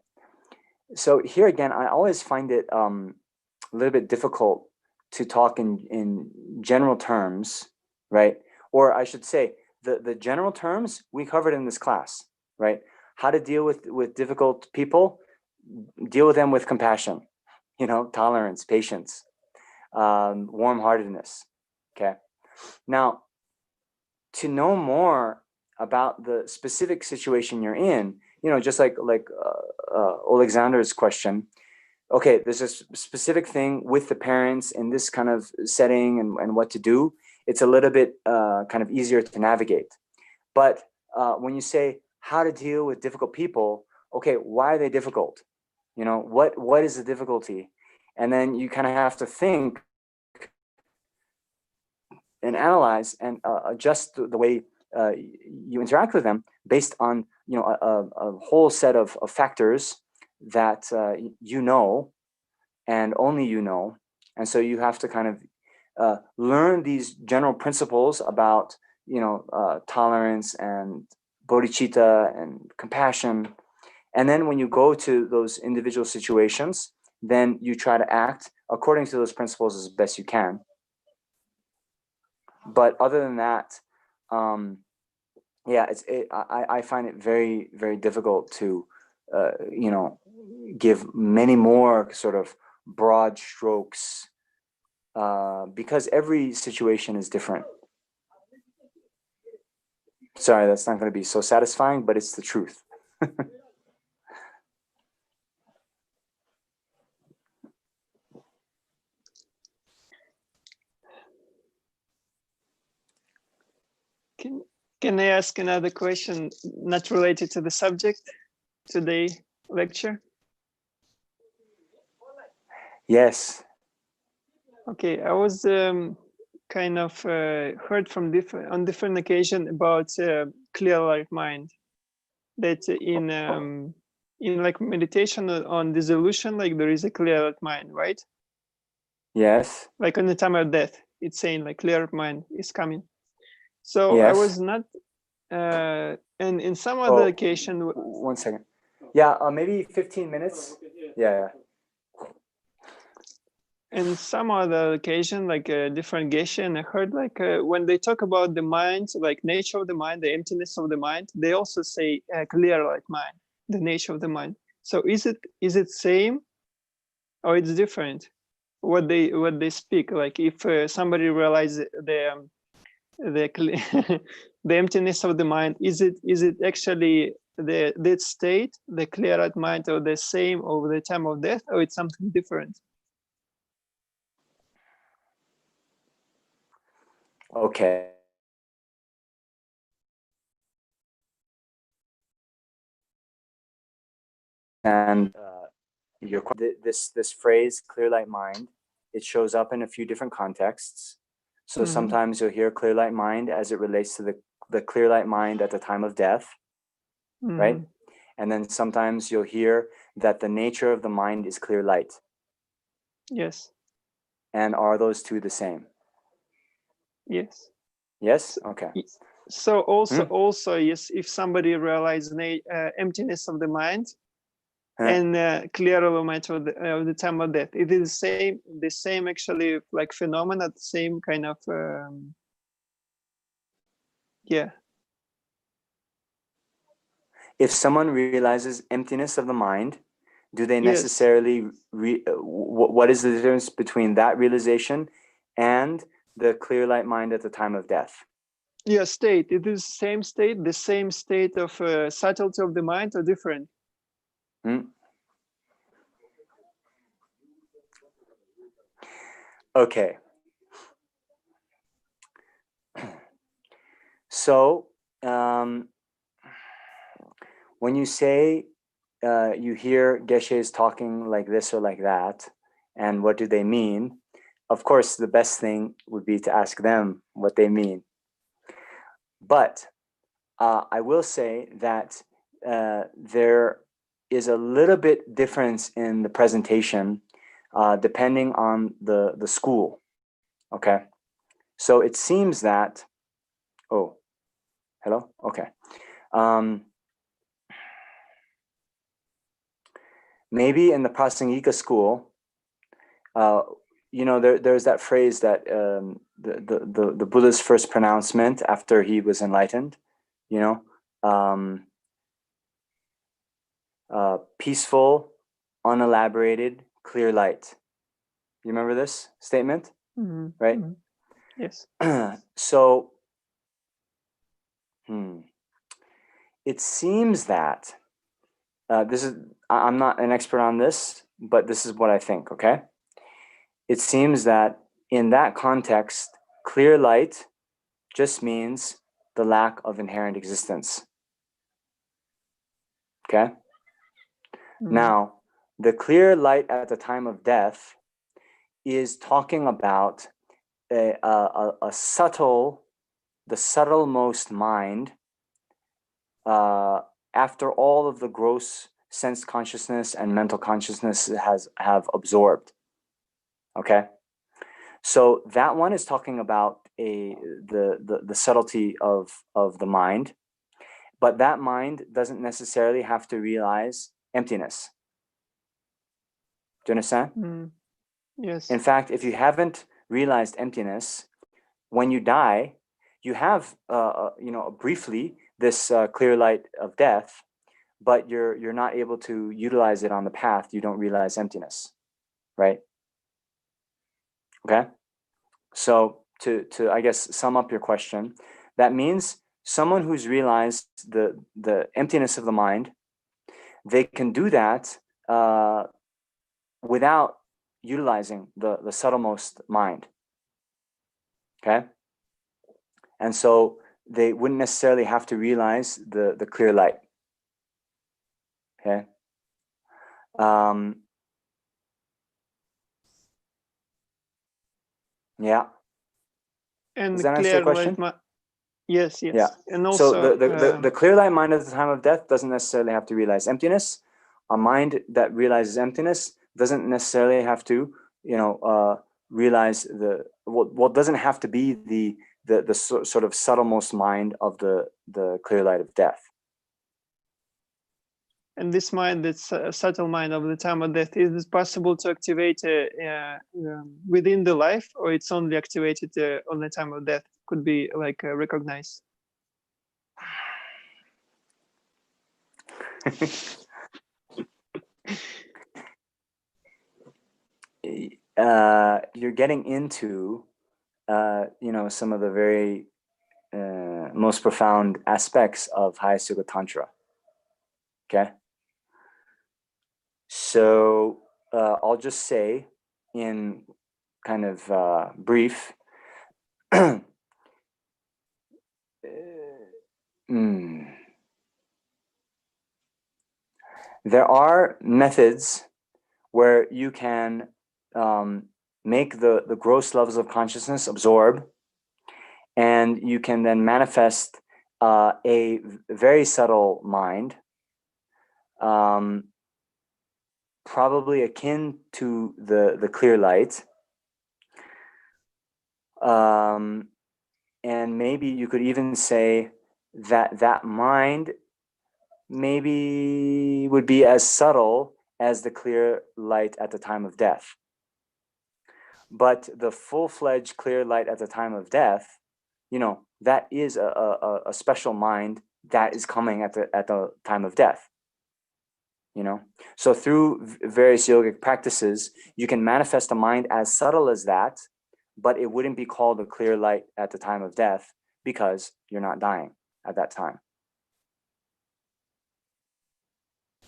so here again, I always find it a little bit difficult to talk in general terms, right? Or I should say, the general terms we covered in this class, right? How to deal with difficult people, deal with them with compassion, tolerance, patience, warm-heartedness. Okay. Now, to know more about the specific situation you're in, just like Alexander's question. Okay, there's a specific thing with the parents in this kind of setting and what to do. It's a little bit kind of easier to navigate. But when you say how to deal with difficult people, okay, why are they difficult? What is the difficulty? And then you kind of have to think and analyze and adjust the way you interact with them based on a whole set of factors that and only and so you have to kind of learn these general principles about tolerance and bodhicitta and compassion, and then when you go to those individual situations, then you try to act according to those principles as best you can. But other than that, I find it very, very difficult to give many more sort of broad strokes because every situation is different. Sorry, that's not going to be so satisfying, but it's the truth. Can I ask another question not related to the subject today lecture? Yes. Okay, I was kind of heard from different occasion about clear light mind. That in like meditation on dissolution, like there is a clear light mind, right? Yes. Like on the time of death, it's saying like clear mind is coming. So yes. I was not, and in some other occasion. 1 second. Yeah, maybe 15 minutes. Yeah. And some other occasion, like a different geshe, and I heard like when they talk about the mind, like nature of the mind, the emptiness of the mind, they also say clear light mind, the nature of the mind. So is it same, or it's different? What they speak, like if somebody realizes the the emptiness of the mind, is it actually that state, the clear light mind, or the same over the time of death, or it's something different? Okay. And this phrase, clear light mind, it shows up in a few different contexts. So sometimes you'll hear clear light mind as it relates to the clear light mind at the time of death, right? And then sometimes you'll hear that the nature of the mind is clear light. Yes. And are those two the same? Yes. Yes? Okay. So also yes, if somebody realizes emptiness of the mind and clear of the mind of the time of death, it is the same actually, like phenomena, the same kind of If someone realizes emptiness of the mind, do they necessarily what is the difference between that realization and the clear light mind at the time of death? Yeah, state. It is the same state of subtlety of the mind, or different? Okay. So when you say you hear geshes talking like this or like that, and what do they mean? Of course, the best thing would be to ask them what they mean. But I will say that there is a little bit difference in the presentation depending on the school. Okay. So it seems that, hello? Okay. Maybe in the Prasangika school, there's that phrase that the Buddha's first pronouncement after he was enlightened, peaceful, unelaborated, clear light. You remember this statement, right? Yes. So it seems that I'm not an expert on this, but this is what I think, okay? It seems that in that context, clear light just means the lack of inherent existence. Okay? Now, the clear light at the time of death is talking about the subtlemost mind after all of the gross sense consciousness and mental consciousness have absorbed. Okay? So that one is talking about the subtlety of the mind, but that mind doesn't necessarily have to realize emptiness. Do you understand? Yes. In fact, if you haven't realized emptiness, when you die, you have briefly this clear light of death, but you're not able to utilize it on the path. You don't realize emptiness, right? Okay. So to I guess sum up your question, that means someone who's realized the emptiness of the mind, they can do that without utilizing the subtlemost mind. Okay, and so they wouldn't necessarily have to realize the clear light. Okay. Yeah. And Does that answer your question? Yes, yes. Yeah. And also, so the clear light mind at the time of death doesn't necessarily have to realize emptiness. A mind that realizes emptiness doesn't necessarily have to, realize what doesn't have to be the sort of subtlemost mind of the clear light of death. and this mind, this subtle mind of the time of death, is it possible to activate within the life, or it's only activated on the time of death? Could be like recognized. You're getting into some of the very most profound aspects of Highest Yoga Tantra. Okay, so I'll just say in kind of brief, there are methods where you can make the gross levels of consciousness absorb, and you can then manifest a very subtle mind, probably akin to the clear light, and maybe you could even say that mind maybe would be as subtle as the clear light at the time of death. But the full-fledged clear light at the time of death, that is a special mind that is coming at the time of death. So through various yogic practices, you can manifest a mind as subtle as that, but it wouldn't be called a clear light at the time of death because you're not dying at that time.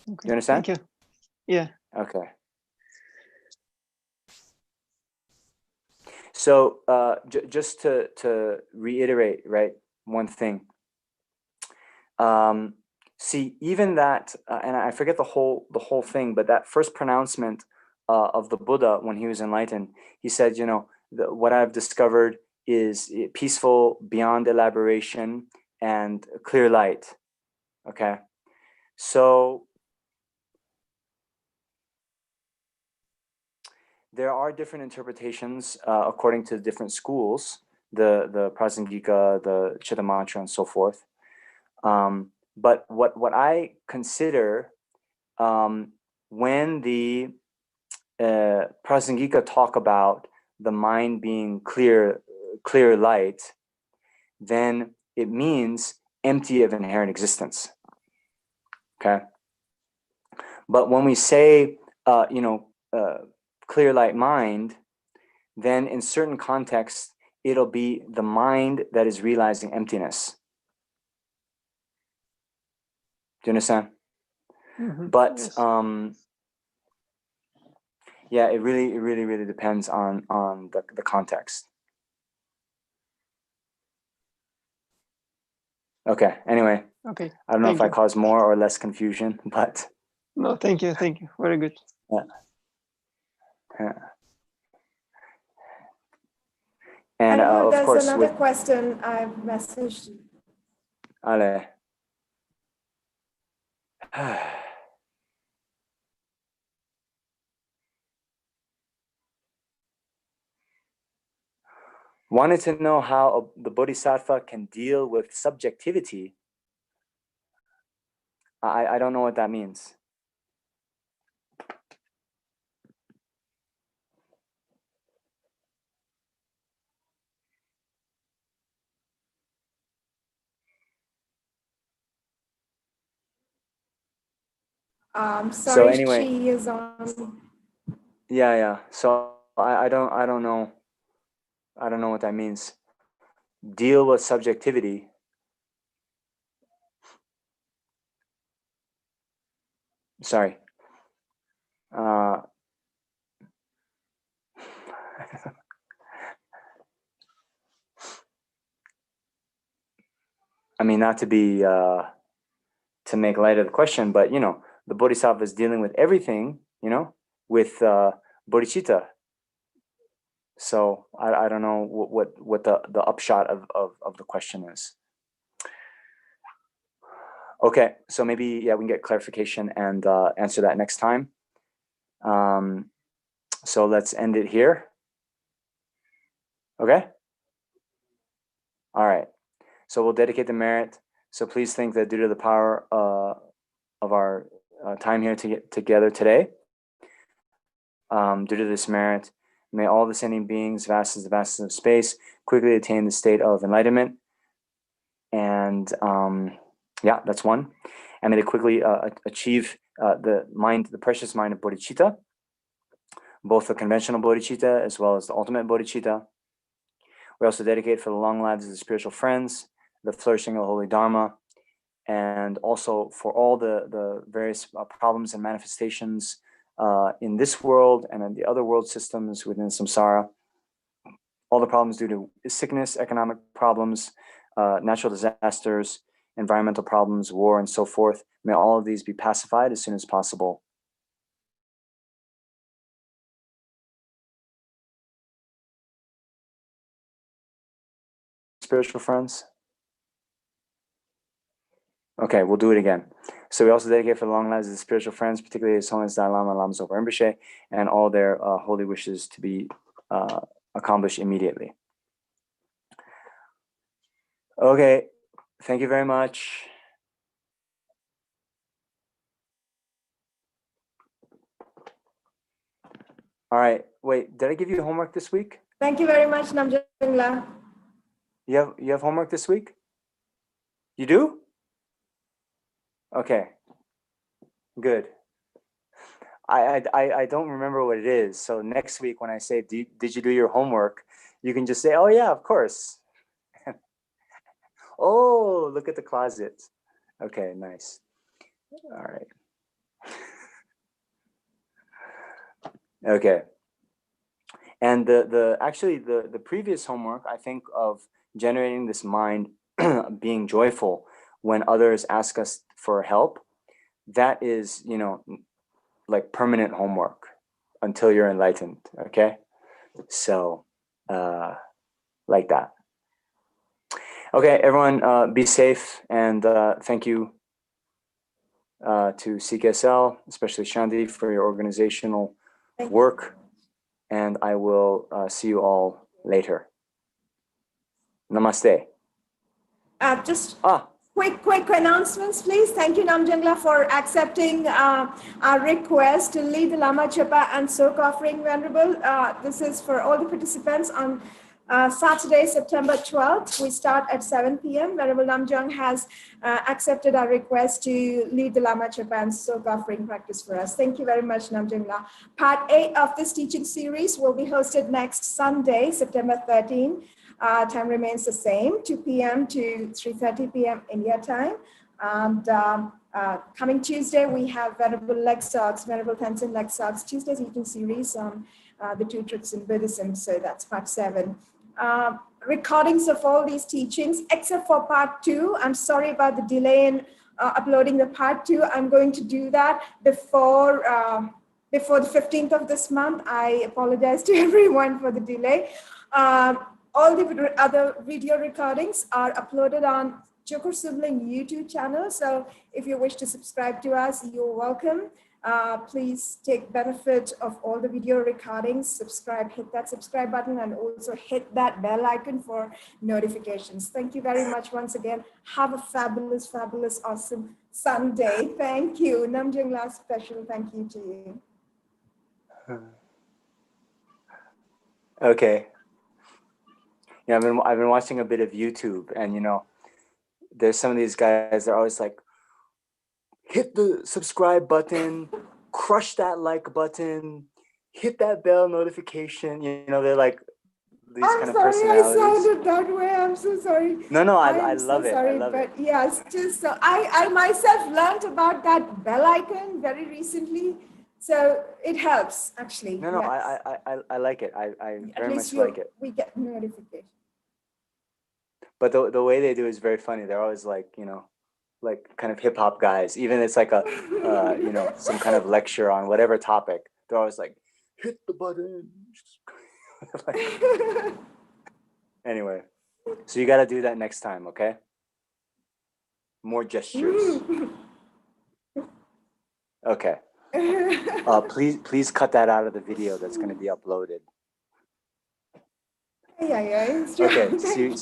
Okay. You understand? Thank you. Yeah. Okay. So just to reiterate, right, one thing. See, even that, and I forget the whole thing, but that first pronouncement of the Buddha when he was enlightened, he said, what I've discovered is peaceful beyond elaboration and clear light. Okay, so there are different interpretations according to different schools, the Prasangika, the Chitta Mantra, and so forth. But what I consider when the Prasangika talk about the mind being clear light, then it means empty of inherent existence. Okay. But when we say clear light mind, then in certain contexts, it'll be the mind that is realizing emptiness. Do you understand? Mhm. But Yes. yeah, it really depends on the context. Okay. Anyway, Okay. I don't know Thank if I you. caused more or less confusion, but No, thank you. Thank you. Very good. yeah. And I know of there's course, another with question I've messaged. Ale. Wanted to know how the bodhisattva can deal with subjectivity. I don't know what that means. Sorry, So anyway, she is on. yeah. So I don't know. I don't know what that means. Deal with subjectivity. Sorry. I mean, not to be to make light of the question, but you know, the bodhisattva is dealing with everything, you know, with bodhicitta. So I don't know what the upshot of the question is. Okay, so maybe yeah, we can get clarification and answer that next time. So let's end it here. Okay. All right. So we'll dedicate the merit. So please think that due to the power of our time here to get together today, due to this merit, may all descending beings, vast as the vastness of space, quickly attain the state of enlightenment. And yeah, that's one. And may they quickly achieve the precious mind of bodhicitta, both the conventional bodhicitta as well as the ultimate bodhicitta. We also dedicate for the long lives of the spiritual friends, the flourishing of the holy Dharma, and also for all the various problems and manifestations in this world and in the other world systems within samsara. All the problems due to sickness, economic problems, natural disasters, environmental problems, war, and so forth. May all of these be pacified as soon as possible. Spiritual friends. Okay, we'll do it again. So we also dedicate for the long lives of the spiritual friends, particularly His Holiness Dalai Lama, Lama Zopa Rinpoche, and all their holy wishes to be accomplished immediately. Okay, thank you very much. All right, wait, did I give you homework this week? Thank you very much, Namjong La. You have homework this week? You do? Okay, good. I don't remember what it is. So next week when I say, did you do your homework? You can just say, oh yeah, of course. Oh, look at the closet. Okay, nice. All right. Okay. And actually the previous homework, I think of generating this mind being joyful when others ask us for help. That is, you know, like permanent homework until you're enlightened. Okay. So like that. Okay, everyone, be safe, and thank you to CKSL, especially Shanti, for your organizational work, and I will see you all later. Namaste. Just quick announcements, please. Thank you, Namjong La, for accepting our request to lead the Lama Chapa and Soak offering, Venerable. This is for all the participants on Saturday, September 12th, we start at 7 p.m. Venerable Namjong has accepted our request to lead the Lama Chapan's soul offering practice for us. Thank you very much, Namjong La. Part 8 of this teaching series will be hosted next Sunday, September 13. Time remains the same, 2 p.m. to 3:30 p.m. India time. And coming Tuesday, we have Venerable Tenzin Namjong, Tuesday's teaching series on the two truths in Buddhism. So that's part 7. Recordings of all these teachings, except for part 2. I'm sorry about the delay in uploading the part 2. I'm going to do that before the 15th of this month. I apologize to everyone for the delay. All the other video recordings are uploaded on Chokur Sibling YouTube channel. So if you wish to subscribe to us, you're welcome. Please take benefit of all the video recordings, subscribe, hit that subscribe button, and also hit that bell icon for notifications. Thank you very much once again. Have a fabulous, fabulous, awesome Sunday. Thank you. Namjong La, special thank you to you. Okay. Yeah, I've been watching a bit of YouTube, and there's some of these guys, they're always like, hit the subscribe button, crush that like button, hit that bell notification. They're like these kind of personalities. I sounded that way. I'm so sorry. No, I love it. Sorry, I love it. Yes, just so I myself learned about that bell icon very recently. So it helps actually. No, yes. I like it. I very much like it. We get notification. But the way they do is very funny. They're always like, like kind of hip hop guys. Even it's like a, some kind of lecture on whatever topic. They're always like, hit the button. Anyway, so you got to do that next time, okay? More gestures. Okay. Please cut that out of the video that's going to be uploaded. Yeah. Okay. See you.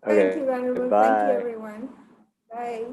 Okay. Thank you, Venerable. Bye. Thank you, everyone. Bye.